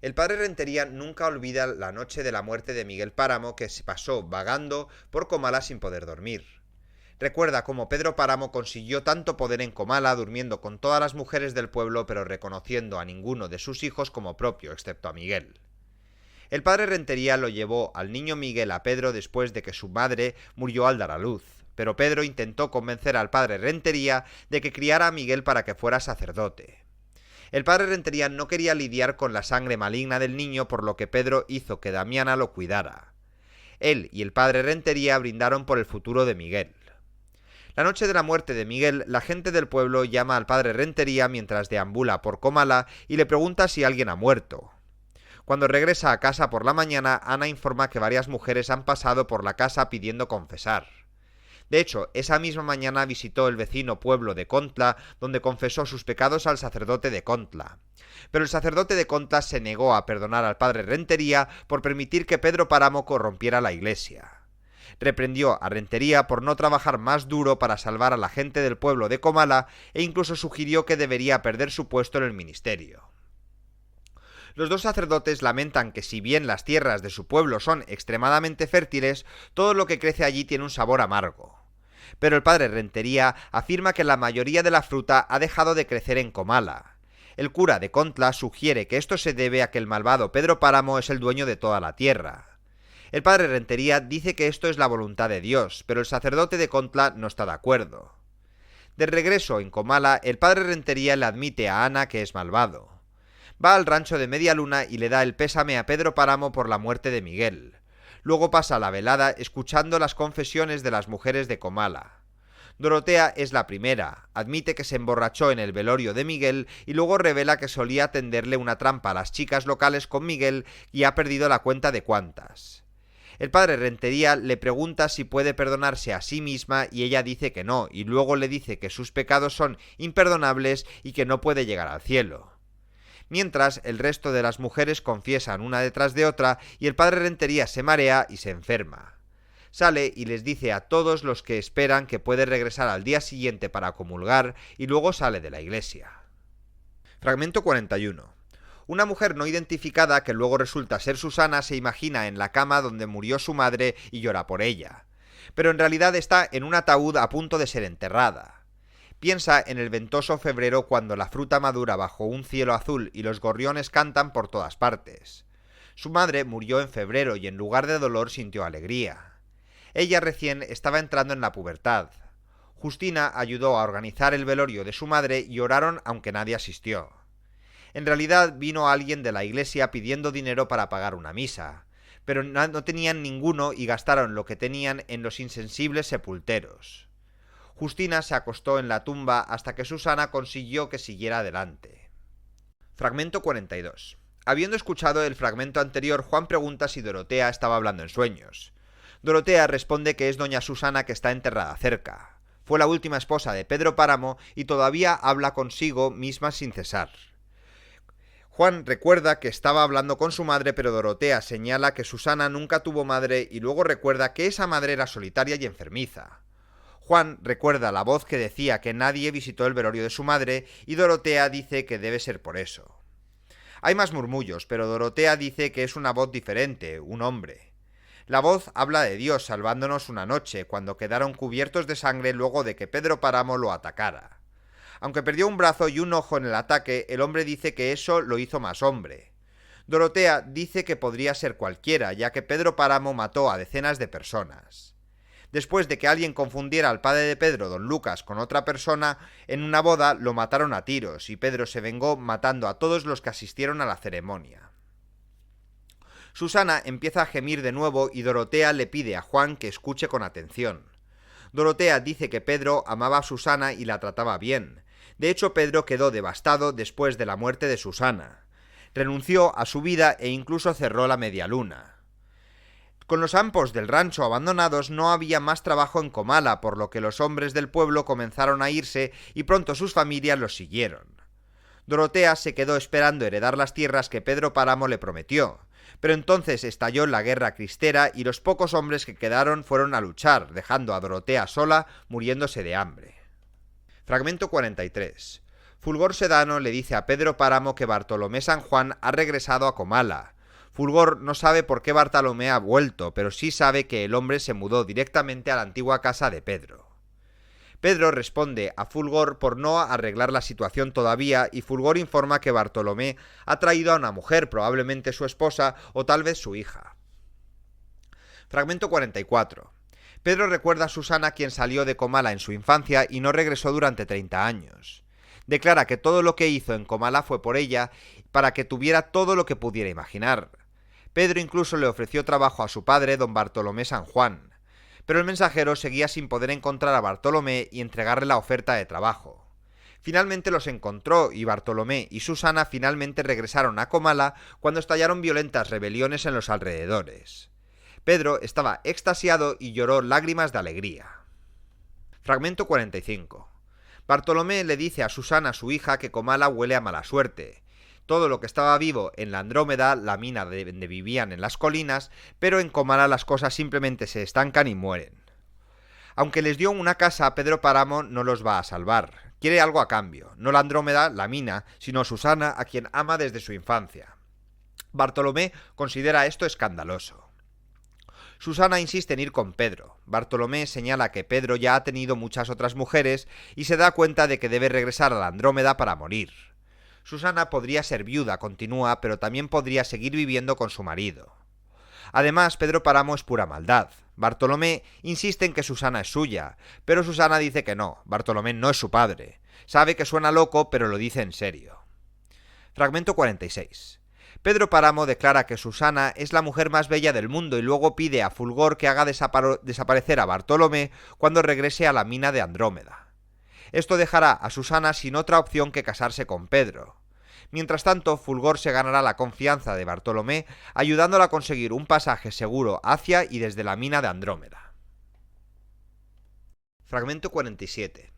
El padre Rentería nunca olvida la noche de la muerte de Miguel Páramo, que se pasó vagando por Comala sin poder dormir. Recuerda cómo Pedro Páramo consiguió tanto poder en Comala durmiendo con todas las mujeres del pueblo, pero reconociendo a ninguno de sus hijos como propio, excepto a Miguel. El padre Rentería lo llevó al niño Miguel a Pedro después de que su madre murió al dar a luz, pero Pedro intentó convencer al padre Rentería de que criara a Miguel para que fuera sacerdote. El padre Rentería no quería lidiar con la sangre maligna del niño, por lo que Pedro hizo que Damiana lo cuidara. Él y el padre Rentería brindaron por el futuro de Miguel. La noche de la muerte de Miguel, la gente del pueblo llama al padre Rentería mientras deambula por Comala y le pregunta si alguien ha muerto. Cuando regresa a casa por la mañana, Ana informa que varias mujeres han pasado por la casa pidiendo confesar. De hecho, esa misma mañana visitó el vecino pueblo de Contla, donde confesó sus pecados al sacerdote de Contla. Pero el sacerdote de Contla se negó a perdonar al padre Rentería por permitir que Pedro Páramo corrompiera la iglesia. Reprendió a Rentería por no trabajar más duro para salvar a la gente del pueblo de Comala e incluso sugirió que debería perder su puesto en el ministerio. Los dos sacerdotes lamentan que si bien las tierras de su pueblo son extremadamente fértiles, todo lo que crece allí tiene un sabor amargo. Pero el padre Rentería afirma que la mayoría de la fruta ha dejado de crecer en Comala. El cura de Contla sugiere que esto se debe a que el malvado Pedro Páramo es el dueño de toda la tierra. El padre Rentería dice que esto es la voluntad de Dios, pero el sacerdote de Contla no está de acuerdo. De regreso en Comala, el padre Rentería le admite a Ana que es malvado. Va al rancho de Medialuna y le da el pésame a Pedro Páramo por la muerte de Miguel. Luego pasa la velada escuchando las confesiones de las mujeres de Comala. Dorotea es la primera, admite que se emborrachó en el velorio de Miguel y luego revela que solía tenderle una trampa a las chicas locales con Miguel y ha perdido la cuenta de cuántas. El padre Rentería le pregunta si puede perdonarse a sí misma y ella dice que no, y luego le dice que sus pecados son imperdonables y que no puede llegar al cielo. Mientras, el resto de las mujeres confiesan una detrás de otra y el padre Rentería se marea y se enferma. Sale y les dice a todos los que esperan que puede regresar al día siguiente para comulgar y luego sale de la iglesia. Fragmento 41. Una mujer no identificada, que luego resulta ser Susana, se imagina en la cama donde murió su madre y llora por ella. Pero en realidad está en un ataúd a punto de ser enterrada. Piensa en el ventoso febrero cuando la fruta madura bajo un cielo azul y los gorriones cantan por todas partes. Su madre murió en febrero y en lugar de dolor sintió alegría. Ella recién estaba entrando en la pubertad. Justina ayudó a organizar el velorio de su madre y oraron aunque nadie asistió. En realidad vino alguien de la iglesia pidiendo dinero para pagar una misa, pero no tenían ninguno y gastaron lo que tenían en los insensibles sepulteros. Justina se acostó en la tumba hasta que Susana consiguió que siguiera adelante. Fragmento 42. Habiendo escuchado el fragmento anterior, Juan pregunta si Dorotea estaba hablando en sueños. Dorotea responde que es doña Susana, que está enterrada cerca. Fue la última esposa de Pedro Páramo y todavía habla consigo misma sin cesar. Juan recuerda que estaba hablando con su madre, pero Dorotea señala que Susana nunca tuvo madre y luego recuerda que esa madre era solitaria y enfermiza. Juan recuerda la voz que decía que nadie visitó el velorio de su madre y Dorotea dice que debe ser por eso. Hay más murmullos, pero Dorotea dice que es una voz diferente, un hombre. La voz habla de Dios salvándonos una noche, cuando quedaron cubiertos de sangre luego de que Pedro Páramo lo atacara. Aunque perdió un brazo y un ojo en el ataque, el hombre dice que eso lo hizo más hombre. Dorotea dice que podría ser cualquiera, ya que Pedro Páramo mató a decenas de personas. Después de que alguien confundiera al padre de Pedro, don Lucas, con otra persona, en una boda lo mataron a tiros y Pedro se vengó matando a todos los que asistieron a la ceremonia. Susana empieza a gemir de nuevo y Dorotea le pide a Juan que escuche con atención. Dorotea dice que Pedro amaba a Susana y la trataba bien. De hecho, Pedro quedó devastado después de la muerte de Susana. Renunció a su vida e incluso cerró la medialuna. Con los campos del rancho abandonados no había más trabajo en Comala, por lo que los hombres del pueblo comenzaron a irse y pronto sus familias los siguieron. Dorotea se quedó esperando heredar las tierras que Pedro Páramo le prometió, pero entonces estalló la guerra cristera y los pocos hombres que quedaron fueron a luchar, dejando a Dorotea sola, muriéndose de hambre. Fragmento 43. Fulgor Sedano le dice a Pedro Páramo que Bartolomé San Juan ha regresado a Comala. Fulgor no sabe por qué Bartolomé ha vuelto, pero sí sabe que el hombre se mudó directamente a la antigua casa de Pedro. Pedro responde a Fulgor por no arreglar la situación todavía y Fulgor informa que Bartolomé ha traído a una mujer, probablemente su esposa o tal vez su hija. Fragmento 44. Pedro recuerda a Susana, quien salió de Comala en su infancia y no regresó durante 30 años. Declara que todo lo que hizo en Comala fue por ella, para que tuviera todo lo que pudiera imaginar. Pedro incluso le ofreció trabajo a su padre, don Bartolomé San Juan. Pero el mensajero seguía sin poder encontrar a Bartolomé y entregarle la oferta de trabajo. Finalmente los encontró y Bartolomé y Susana finalmente regresaron a Comala cuando estallaron violentas rebeliones en los alrededores. Pedro estaba extasiado y lloró lágrimas de alegría. Fragmento 45. Bartolomé le dice a Susana, su hija, que Comala huele a mala suerte. Todo lo que estaba vivo en la Andrómeda, la mina donde vivían en las colinas, pero en Comala las cosas simplemente se estancan y mueren. Aunque les dio una casa, Pedro Páramo no los va a salvar. Quiere algo a cambio, no la Andrómeda, la mina, sino Susana, a quien ama desde su infancia. Bartolomé considera esto escandaloso. Susana insiste en ir con Pedro. Bartolomé señala que Pedro ya ha tenido muchas otras mujeres y se da cuenta de que debe regresar a la Andrómeda para morir. Susana podría ser viuda, continúa, pero también podría seguir viviendo con su marido. Además, Pedro Páramo es pura maldad. Bartolomé insiste en que Susana es suya, pero Susana dice que no, Bartolomé no es su padre. Sabe que suena loco, pero lo dice en serio. Fragmento 46. Pedro Páramo declara que Susana es la mujer más bella del mundo y luego pide a Fulgor que haga desaparecer a Bartolomé cuando regrese a la mina de Andrómeda. Esto dejará a Susana sin otra opción que casarse con Pedro. Mientras tanto, Fulgor se ganará la confianza de Bartolomé, ayudándola a conseguir un pasaje seguro hacia y desde la mina de Andrómeda. Fragmento 47.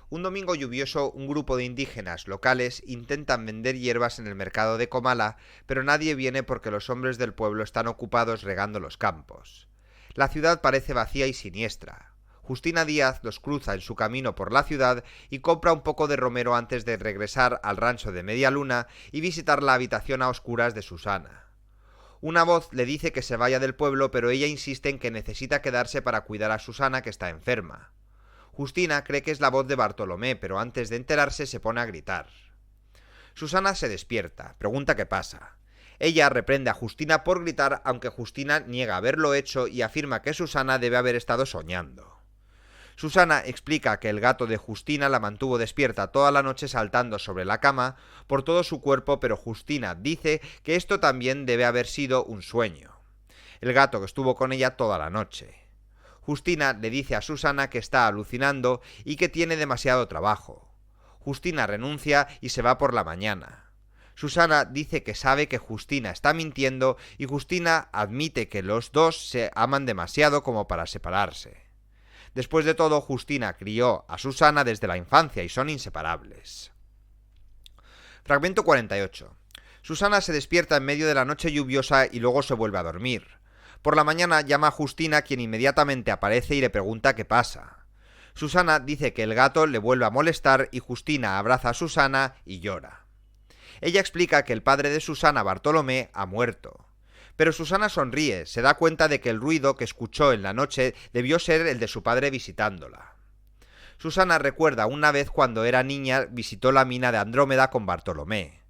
Un domingo lluvioso, un grupo de indígenas locales intentan vender hierbas en el mercado de Comala, pero nadie viene porque los hombres del pueblo están ocupados regando los campos. La ciudad parece vacía y siniestra. Justina Díaz los cruza en su camino por la ciudad y compra un poco de romero antes de regresar al rancho de Medialuna y visitar la habitación a oscuras de Susana. Una voz le dice que se vaya del pueblo, pero ella insiste en que necesita quedarse para cuidar a Susana, que está enferma. Justina cree que es la voz de Bartolomé, pero antes de enterarse se pone a gritar. Susana se despierta, pregunta qué pasa. Ella reprende a Justina por gritar, aunque Justina niega haberlo hecho y afirma que Susana debe haber estado soñando. Susana explica que el gato de Justina la mantuvo despierta toda la noche saltando sobre la cama por todo su cuerpo, pero Justina dice que esto también debe haber sido un sueño. El gato que estuvo con ella toda la noche. Justina le dice a Susana que está alucinando y que tiene demasiado trabajo. Justina renuncia y se va por la mañana. Susana dice que sabe que Justina está mintiendo y Justina admite que los dos se aman demasiado como para separarse. Después de todo, Justina crió a Susana desde la infancia y son inseparables. Fragmento 48. Susana se despierta en medio de la noche lluviosa y luego se vuelve a dormir. Por la mañana llama a Justina, quien inmediatamente aparece y le pregunta qué pasa. Susana dice que el gato le vuelve a molestar y Justina abraza a Susana y llora. Ella explica que el padre de Susana, Bartolomé, ha muerto. Pero Susana sonríe, se da cuenta de que el ruido que escuchó en la noche debió ser el de su padre visitándola. Susana recuerda una vez cuando era niña visitó la mina de Andrómeda con Bartolomé.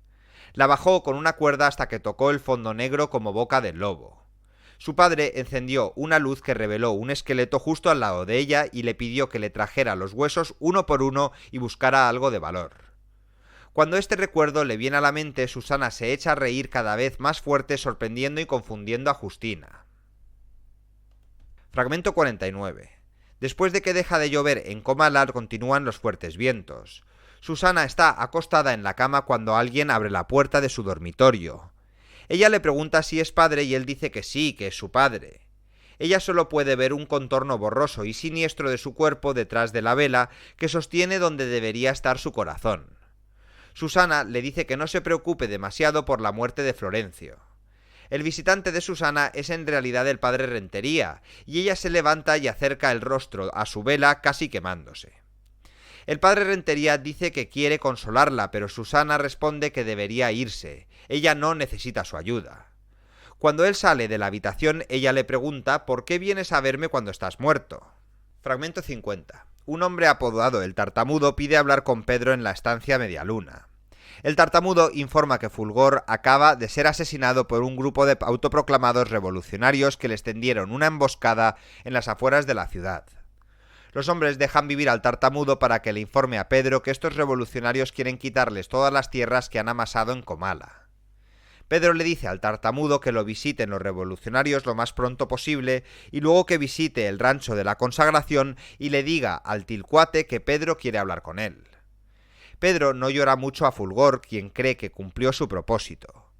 La bajó con una cuerda hasta que tocó el fondo negro como boca del lobo. Su padre encendió una luz que reveló un esqueleto justo al lado de ella y le pidió que le trajera los huesos uno por uno y buscara algo de valor. Cuando este recuerdo le viene a la mente, Susana se echa a reír cada vez más fuerte, sorprendiendo y confundiendo a Justina. Fragmento 49. Después de que deja de llover en Comala, continúan los fuertes vientos. Susana está acostada en la cama cuando alguien abre la puerta de su dormitorio. Ella le pregunta si es padre y él dice que sí, que es su padre. Ella solo puede ver un contorno borroso y siniestro de su cuerpo detrás de la vela que sostiene donde debería estar su corazón. Susana le dice que no se preocupe demasiado por la muerte de Florencio. El visitante de Susana es en realidad el padre Rentería, y ella se levanta y acerca el rostro a su vela casi quemándose. El padre Rentería dice que quiere consolarla, pero Susana responde que debería irse. Ella no necesita su ayuda. Cuando él sale de la habitación, ella le pregunta ¿por qué vienes a verme cuando estás muerto? Fragmento 50. Un hombre apodado el Tartamudo pide hablar con Pedro en la estancia Medialuna. El Tartamudo informa que Fulgor acaba de ser asesinado por un grupo de autoproclamados revolucionarios que les tendieron una emboscada en las afueras de la ciudad. Los hombres dejan vivir al Tartamudo para que le informe a Pedro que estos revolucionarios quieren quitarles todas las tierras que han amasado en Comala. Pedro le dice al Tartamudo que lo visiten los revolucionarios lo más pronto posible y luego que visite el rancho de la Consagración y le diga al Tilcuate que Pedro quiere hablar con él. Pedro no llora mucho a Fulgor, quien cree que cumplió su propósito.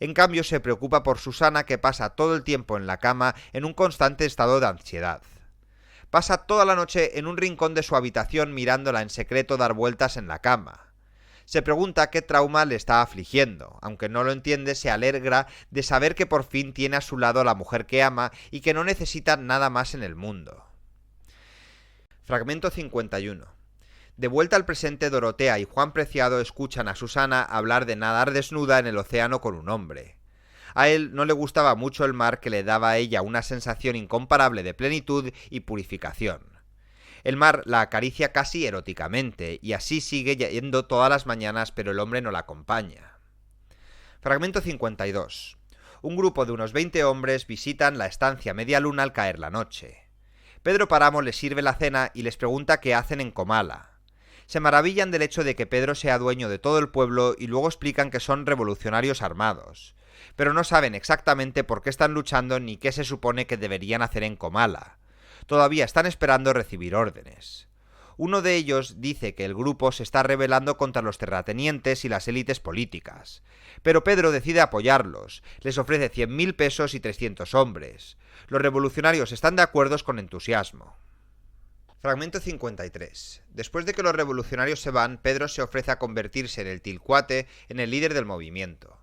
En cambio, se preocupa por Susana, que pasa todo el tiempo en la cama en un constante estado de ansiedad. Pasa toda la noche en un rincón de su habitación mirándola en secreto dar vueltas en la cama. Se pregunta qué trauma le está afligiendo. Aunque no lo entiende, se alegra de saber que por fin tiene a su lado a la mujer que ama y que no necesita nada más en el mundo. Fragmento 51. De vuelta al presente, Dorotea y Juan Preciado escuchan a Susana hablar de nadar desnuda en el océano con un hombre. A él no le gustaba mucho el mar, que le daba a ella una sensación incomparable de plenitud y purificación. El mar la acaricia casi eróticamente, y así sigue yendo todas las mañanas, pero el hombre no la acompaña. Fragmento 52. Un grupo de unos 20 hombres visitan la estancia Medialuna al caer la noche. Pedro Páramo les sirve la cena y les pregunta qué hacen en Comala. Se maravillan del hecho de que Pedro sea dueño de todo el pueblo y luego explican que son revolucionarios armados, pero no saben exactamente por qué están luchando ni qué se supone que deberían hacer en Comala. Todavía están esperando recibir órdenes. Uno de ellos dice que el grupo se está rebelando contra los terratenientes y las élites políticas, pero Pedro decide apoyarlos, les ofrece 100.000 pesos y 300 hombres. Los revolucionarios están de acuerdo con entusiasmo. Fragmento 53. Después de que los revolucionarios se van, Pedro se ofrece a convertirse en el Tilcuate, en el líder del movimiento.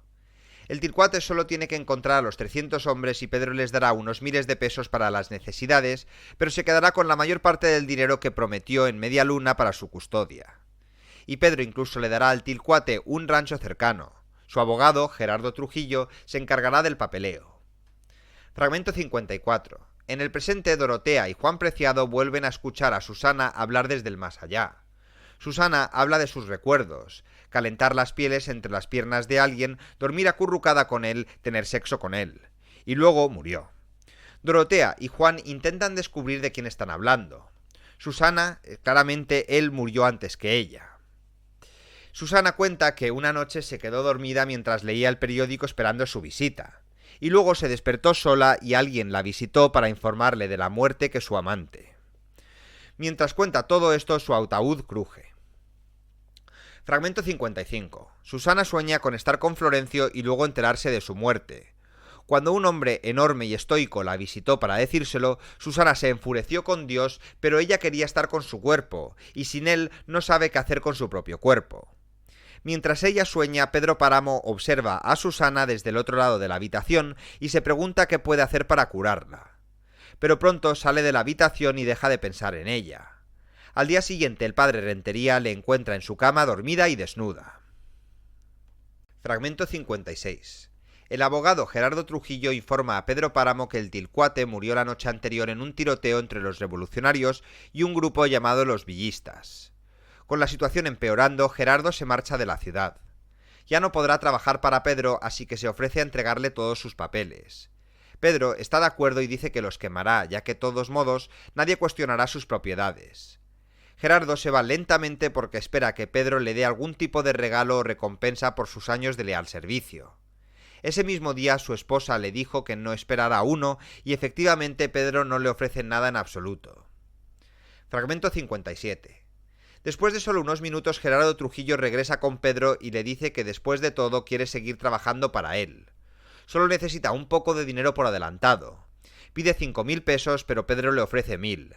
El Tilcuate solo tiene que encontrar a los 300 hombres y Pedro les dará unos miles de pesos para las necesidades, pero se quedará con la mayor parte del dinero que prometió en Medialuna para su custodia. Y Pedro incluso le dará al Tilcuate un rancho cercano. Su abogado, Gerardo Trujillo, se encargará del papeleo. Fragmento 54. En el presente, Dorotea y Juan Preciado vuelven a escuchar a Susana hablar desde el más allá. Susana habla de sus recuerdos: calentar las pieles entre las piernas de alguien, dormir acurrucada con él, tener sexo con él. Y luego murió. Dorotea y Juan intentan descubrir de quién están hablando. Susana, claramente él murió antes que ella. Susana cuenta que una noche se quedó dormida mientras leía el periódico esperando su visita, y luego se despertó sola y alguien la visitó para informarle de la muerte que su amante. Mientras cuenta todo esto, su ataúd cruje. Fragmento 55. Susana sueña con estar con Florencio y luego enterarse de su muerte. Cuando un hombre enorme y estoico la visitó para decírselo, Susana se enfureció con Dios, pero ella quería estar con su cuerpo, y sin él no sabe qué hacer con su propio cuerpo. Mientras ella sueña, Pedro Páramo observa a Susana desde el otro lado de la habitación y se pregunta qué puede hacer para curarla. Pero pronto sale de la habitación y deja de pensar en ella. Al día siguiente, el padre Rentería le encuentra en su cama dormida y desnuda. Fragmento 56. El abogado Gerardo Trujillo informa a Pedro Páramo que el Tilcuate murió la noche anterior en un tiroteo entre los revolucionarios y un grupo llamado los villistas. Con la situación empeorando, Gerardo se marcha de la ciudad. Ya no podrá trabajar para Pedro, así que se ofrece a entregarle todos sus papeles. Pedro está de acuerdo y dice que los quemará, ya que de todos modos nadie cuestionará sus propiedades. Gerardo se va lentamente porque espera que Pedro le dé algún tipo de regalo o recompensa por sus años de leal servicio. Ese mismo día su esposa le dijo que no esperara uno y efectivamente Pedro no le ofrece nada en absoluto. Fragmento 57. Después de solo unos minutos Gerardo Trujillo regresa con Pedro y le dice que después de todo quiere seguir trabajando para él. Solo necesita un poco de dinero por adelantado. Pide 5.000 pesos pero Pedro le ofrece 1.000.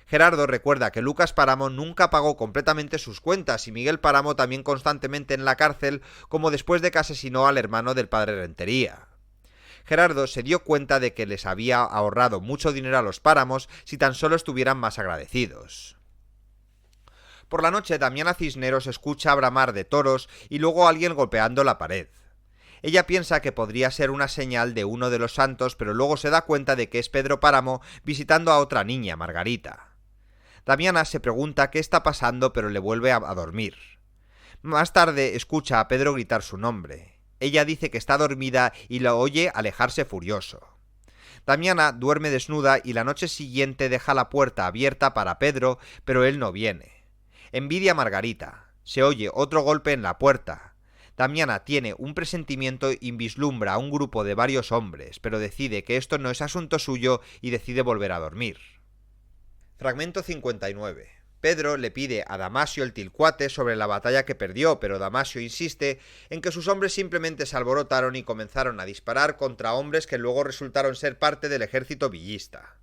Gerardo recuerda que Lucas Páramo nunca pagó completamente sus cuentas y Miguel Páramo también constantemente en la cárcel, como después de que asesinó al hermano del padre Rentería. Gerardo se dio cuenta de que les había ahorrado mucho dinero a los Páramos si tan solo estuvieran más agradecidos. Por la noche Damiana Cisneros escucha bramar de toros y luego a alguien golpeando la pared. Ella piensa que podría ser una señal de uno de los santos, pero luego se da cuenta de que es Pedro Páramo visitando a otra niña, Margarita. Damiana se pregunta qué está pasando, pero le vuelve a dormir. Más tarde escucha a Pedro gritar su nombre. Ella dice que está dormida y lo oye alejarse furioso. Damiana duerme desnuda y la noche siguiente deja la puerta abierta para Pedro, pero él no viene. Envidia a Margarita. Se oye otro golpe en la puerta. Damiana tiene un presentimiento y vislumbra a un grupo de varios hombres, pero decide que esto no es asunto suyo y decide volver a dormir. Fragmento 59. Pedro le pide a Damasio el Tilcuate sobre la batalla que perdió, pero Damasio insiste en que sus hombres simplemente se alborotaron y comenzaron a disparar contra hombres que luego resultaron ser parte del ejército villista.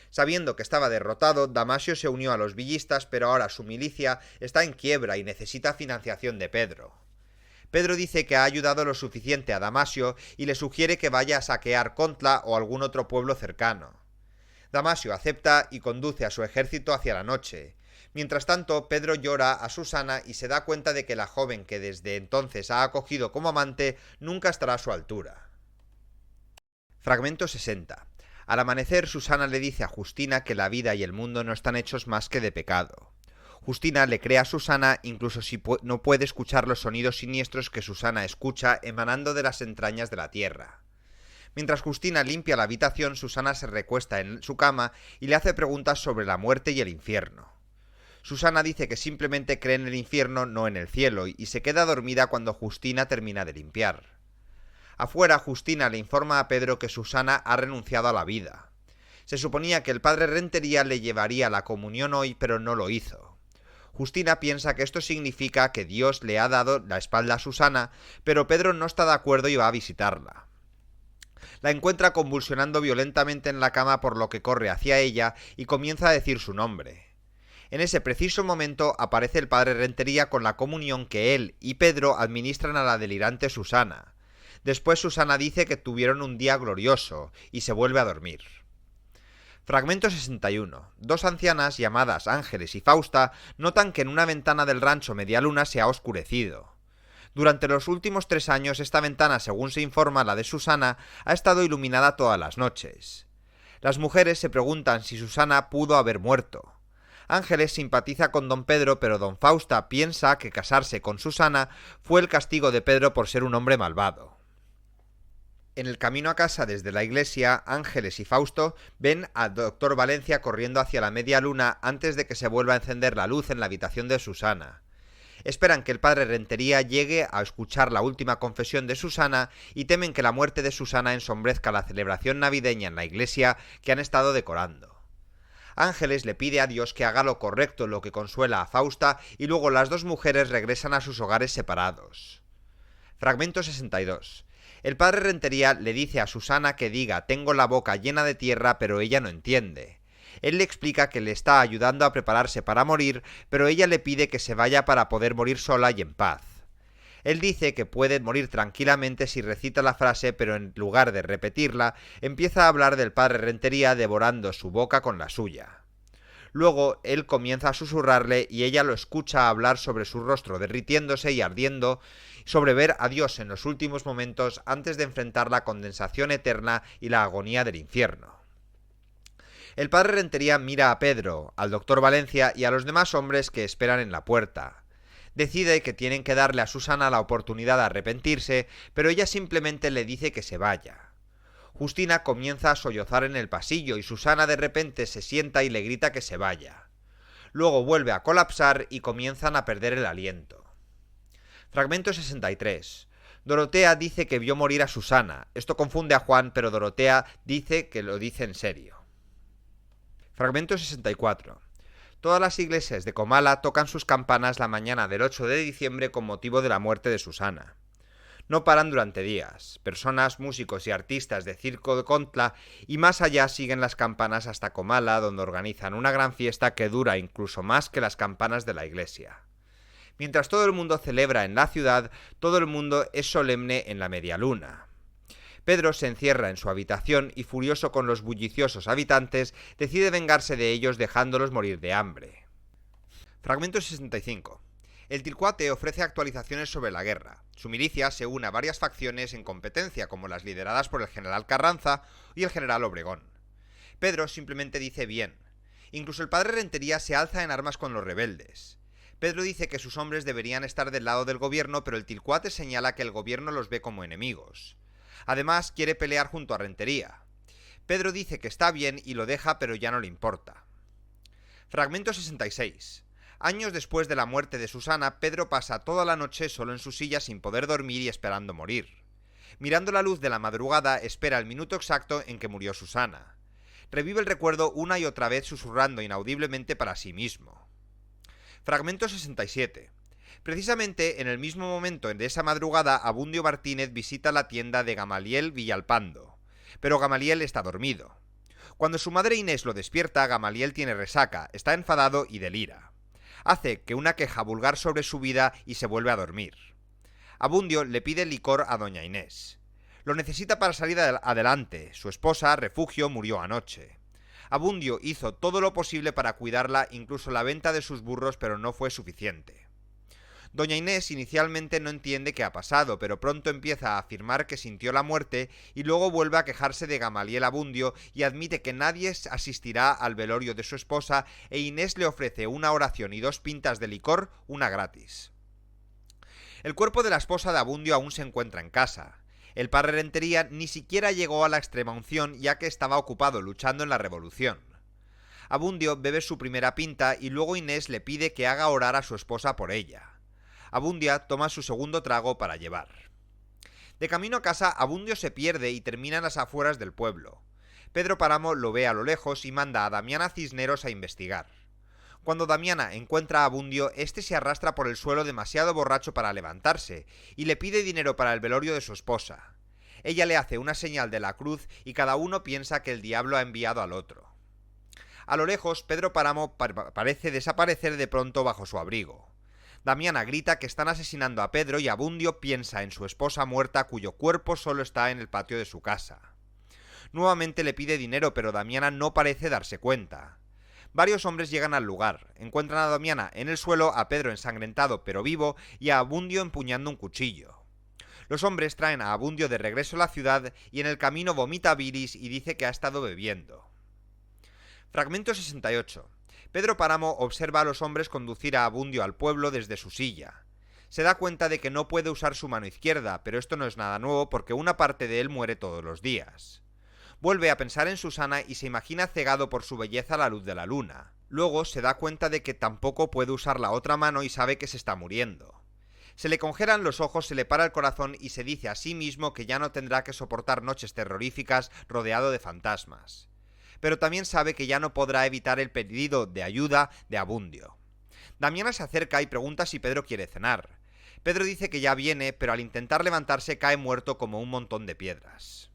Sabiendo que estaba derrotado, Damasio se unió a los villistas, pero ahora su milicia está en quiebra y necesita financiación de Pedro. Pedro dice que ha ayudado lo suficiente a Damasio y le sugiere que vaya a saquear Contla o algún otro pueblo cercano. Damasio acepta y conduce a su ejército hacia la noche. Mientras tanto, Pedro llora a Susana y se da cuenta de que la joven que desde entonces ha acogido como amante nunca estará a su altura. Fragmento 60. Al amanecer, Susana le dice a Justina que la vida y el mundo no están hechos más que de pecado. Justina le cree a Susana incluso si no puede escuchar los sonidos siniestros que Susana escucha emanando de las entrañas de la tierra. Mientras Justina limpia la habitación, Susana se recuesta en su cama y le hace preguntas sobre la muerte y el infierno. Susana dice que simplemente cree en el infierno, no en el cielo, y se queda dormida cuando Justina termina de limpiar. Afuera, Justina le informa a Pedro que Susana ha renunciado a la vida. Se suponía que el padre Rentería le llevaría a la comunión hoy, pero no lo hizo. Justina piensa que esto significa que Dios le ha dado la espalda a Susana, pero Pedro no está de acuerdo y va a visitarla. La encuentra convulsionando violentamente en la cama, por lo que corre hacia ella y comienza a decir su nombre. En ese preciso momento aparece el padre Rentería con la comunión que él y Pedro administran a la delirante Susana. Después Susana dice que tuvieron un día glorioso y se vuelve a dormir. Fragmento 61. Dos ancianas llamadas Ángeles y Fausta notan que en una ventana del rancho Medialuna se ha oscurecido. Durante los últimos 3 años esta ventana, según se informa la de Susana, ha estado iluminada todas las noches. Las mujeres se preguntan si Susana pudo haber muerto. Ángeles simpatiza con don Pedro, pero don Fausta piensa que casarse con Susana fue el castigo de Pedro por ser un hombre malvado. En el camino a casa desde la iglesia, Ángeles y Fausto ven al doctor Valencia corriendo hacia la media luna antes de que se vuelva a encender la luz en la habitación de Susana. Esperan que el padre Rentería llegue a escuchar la última confesión de Susana y temen que la muerte de Susana ensombrezca la celebración navideña en la iglesia que han estado decorando. Ángeles le pide a Dios que haga lo correcto, lo que consuela a Fausta, y luego las dos mujeres regresan a sus hogares separados. Fragmento 62. El padre Rentería le dice a Susana que diga «tengo la boca llena de tierra», pero ella no entiende. Él le explica que le está ayudando a prepararse para morir, pero ella le pide que se vaya para poder morir sola y en paz. Él dice que puede morir tranquilamente si recita la frase, pero en lugar de repetirla, empieza a hablar del padre Rentería devorando su boca con la suya. Luego él comienza a susurrarle y ella lo escucha hablar sobre su rostro derritiéndose y ardiendo, sobre ver a Dios en los últimos momentos antes de enfrentar la condensación eterna y la agonía del infierno. El padre Rentería mira a Pedro, al doctor Valencia y a los demás hombres que esperan en la puerta. Decide que tienen que darle a Susana la oportunidad de arrepentirse, pero ella simplemente le dice que se vaya. Justina comienza a sollozar en el pasillo y Susana de repente se sienta y le grita que se vaya. Luego vuelve a colapsar y comienzan a perder el aliento. Fragmento 63. Dorotea dice que vio morir a Susana. Esto confunde a Juan, pero Dorotea dice que lo dice en serio. Fragmento 64. Todas las iglesias de Comala tocan sus campanas la mañana del 8 de diciembre con motivo de la muerte de Susana. No paran durante días. Personas, músicos y artistas de Circo de Contla y más allá siguen las campanas hasta Comala, donde organizan una gran fiesta que dura incluso más que las campanas de la iglesia. Mientras todo el mundo celebra en la ciudad, todo el mundo es solemne en la medialuna. Pedro se encierra en su habitación y, furioso con los bulliciosos habitantes, decide vengarse de ellos dejándolos morir de hambre. Fragmento 65. El Tilcuate ofrece actualizaciones sobre la guerra. Su milicia se une a varias facciones en competencia, como las lideradas por el general Carranza y el general Obregón. Pedro simplemente dice bien. Incluso el padre Rentería se alza en armas con los rebeldes. Pedro dice que sus hombres deberían estar del lado del gobierno, pero el Tilcuate señala que el gobierno los ve como enemigos. Además, quiere pelear junto a Rentería. Pedro dice que está bien y lo deja, pero ya no le importa. Fragmento 66. Años después de la muerte de Susana, Pedro pasa toda la noche solo en su silla sin poder dormir y esperando morir. Mirando la luz de la madrugada, espera el minuto exacto en que murió Susana. Revive el recuerdo una y otra vez susurrando inaudiblemente para sí mismo. Fragmento 67. Precisamente en el mismo momento de esa madrugada, Abundio Martínez visita la tienda de Gamaliel Villalpando, pero Gamaliel está dormido. Cuando su madre Inés lo despierta, Gamaliel tiene resaca, está enfadado y delira. Hace que una queja vulgar sobre su vida y se vuelve a dormir. Abundio le pide licor a doña Inés. Lo necesita para salir adelante. Su esposa, Refugio, murió anoche. Abundio hizo todo lo posible para cuidarla, incluso la venta de sus burros, pero no fue suficiente. Doña Inés inicialmente no entiende qué ha pasado, pero pronto empieza a afirmar que sintió la muerte y luego vuelve a quejarse de Gamaliel Abundio y admite que nadie asistirá al velorio de su esposa e Inés le ofrece una oración y 2 pintas de licor, una gratis. El cuerpo de la esposa de Abundio aún se encuentra en casa. El padre Rentería ni siquiera llegó a la extremaunción ya que estaba ocupado luchando en la revolución. Abundio bebe su primera pinta y luego Inés le pide que haga orar a su esposa por ella. Abundia toma su segundo trago para llevar. De camino a casa, Abundio se pierde y termina en las afueras del pueblo. Pedro Páramo lo ve a lo lejos y manda a Damiana Cisneros a investigar. Cuando Damiana encuentra a Abundio, este se arrastra por el suelo demasiado borracho para levantarse y le pide dinero para el velorio de su esposa. Ella le hace una señal de la cruz y cada uno piensa que el diablo ha enviado al otro. A lo lejos, Pedro Páramo parece desaparecer de pronto bajo su abrigo. Damiana grita que están asesinando a Pedro y Abundio piensa en su esposa muerta cuyo cuerpo solo está en el patio de su casa. Nuevamente le pide dinero, pero Damiana no parece darse cuenta. Varios hombres llegan al lugar, encuentran a Damiana en el suelo, a Pedro ensangrentado pero vivo y a Abundio empuñando un cuchillo. Los hombres traen a Abundio de regreso a la ciudad y en el camino vomita bilis y dice que ha estado bebiendo. Fragmento 68. Pedro Páramo observa a los hombres conducir a Abundio al pueblo desde su silla. Se da cuenta de que no puede usar su mano izquierda, pero esto no es nada nuevo porque una parte de él muere todos los días. Vuelve a pensar en Susana y se imagina cegado por su belleza a la luz de la luna. Luego se da cuenta de que tampoco puede usar la otra mano y sabe que se está muriendo. Se le congelan los ojos, se le para el corazón y se dice a sí mismo que ya no tendrá que soportar noches terroríficas rodeado de fantasmas. Pero también sabe que ya no podrá evitar el pedido de ayuda de Abundio. Damiana se acerca y pregunta si Pedro quiere cenar. Pedro dice que ya viene, pero al intentar levantarse cae muerto como un montón de piedras.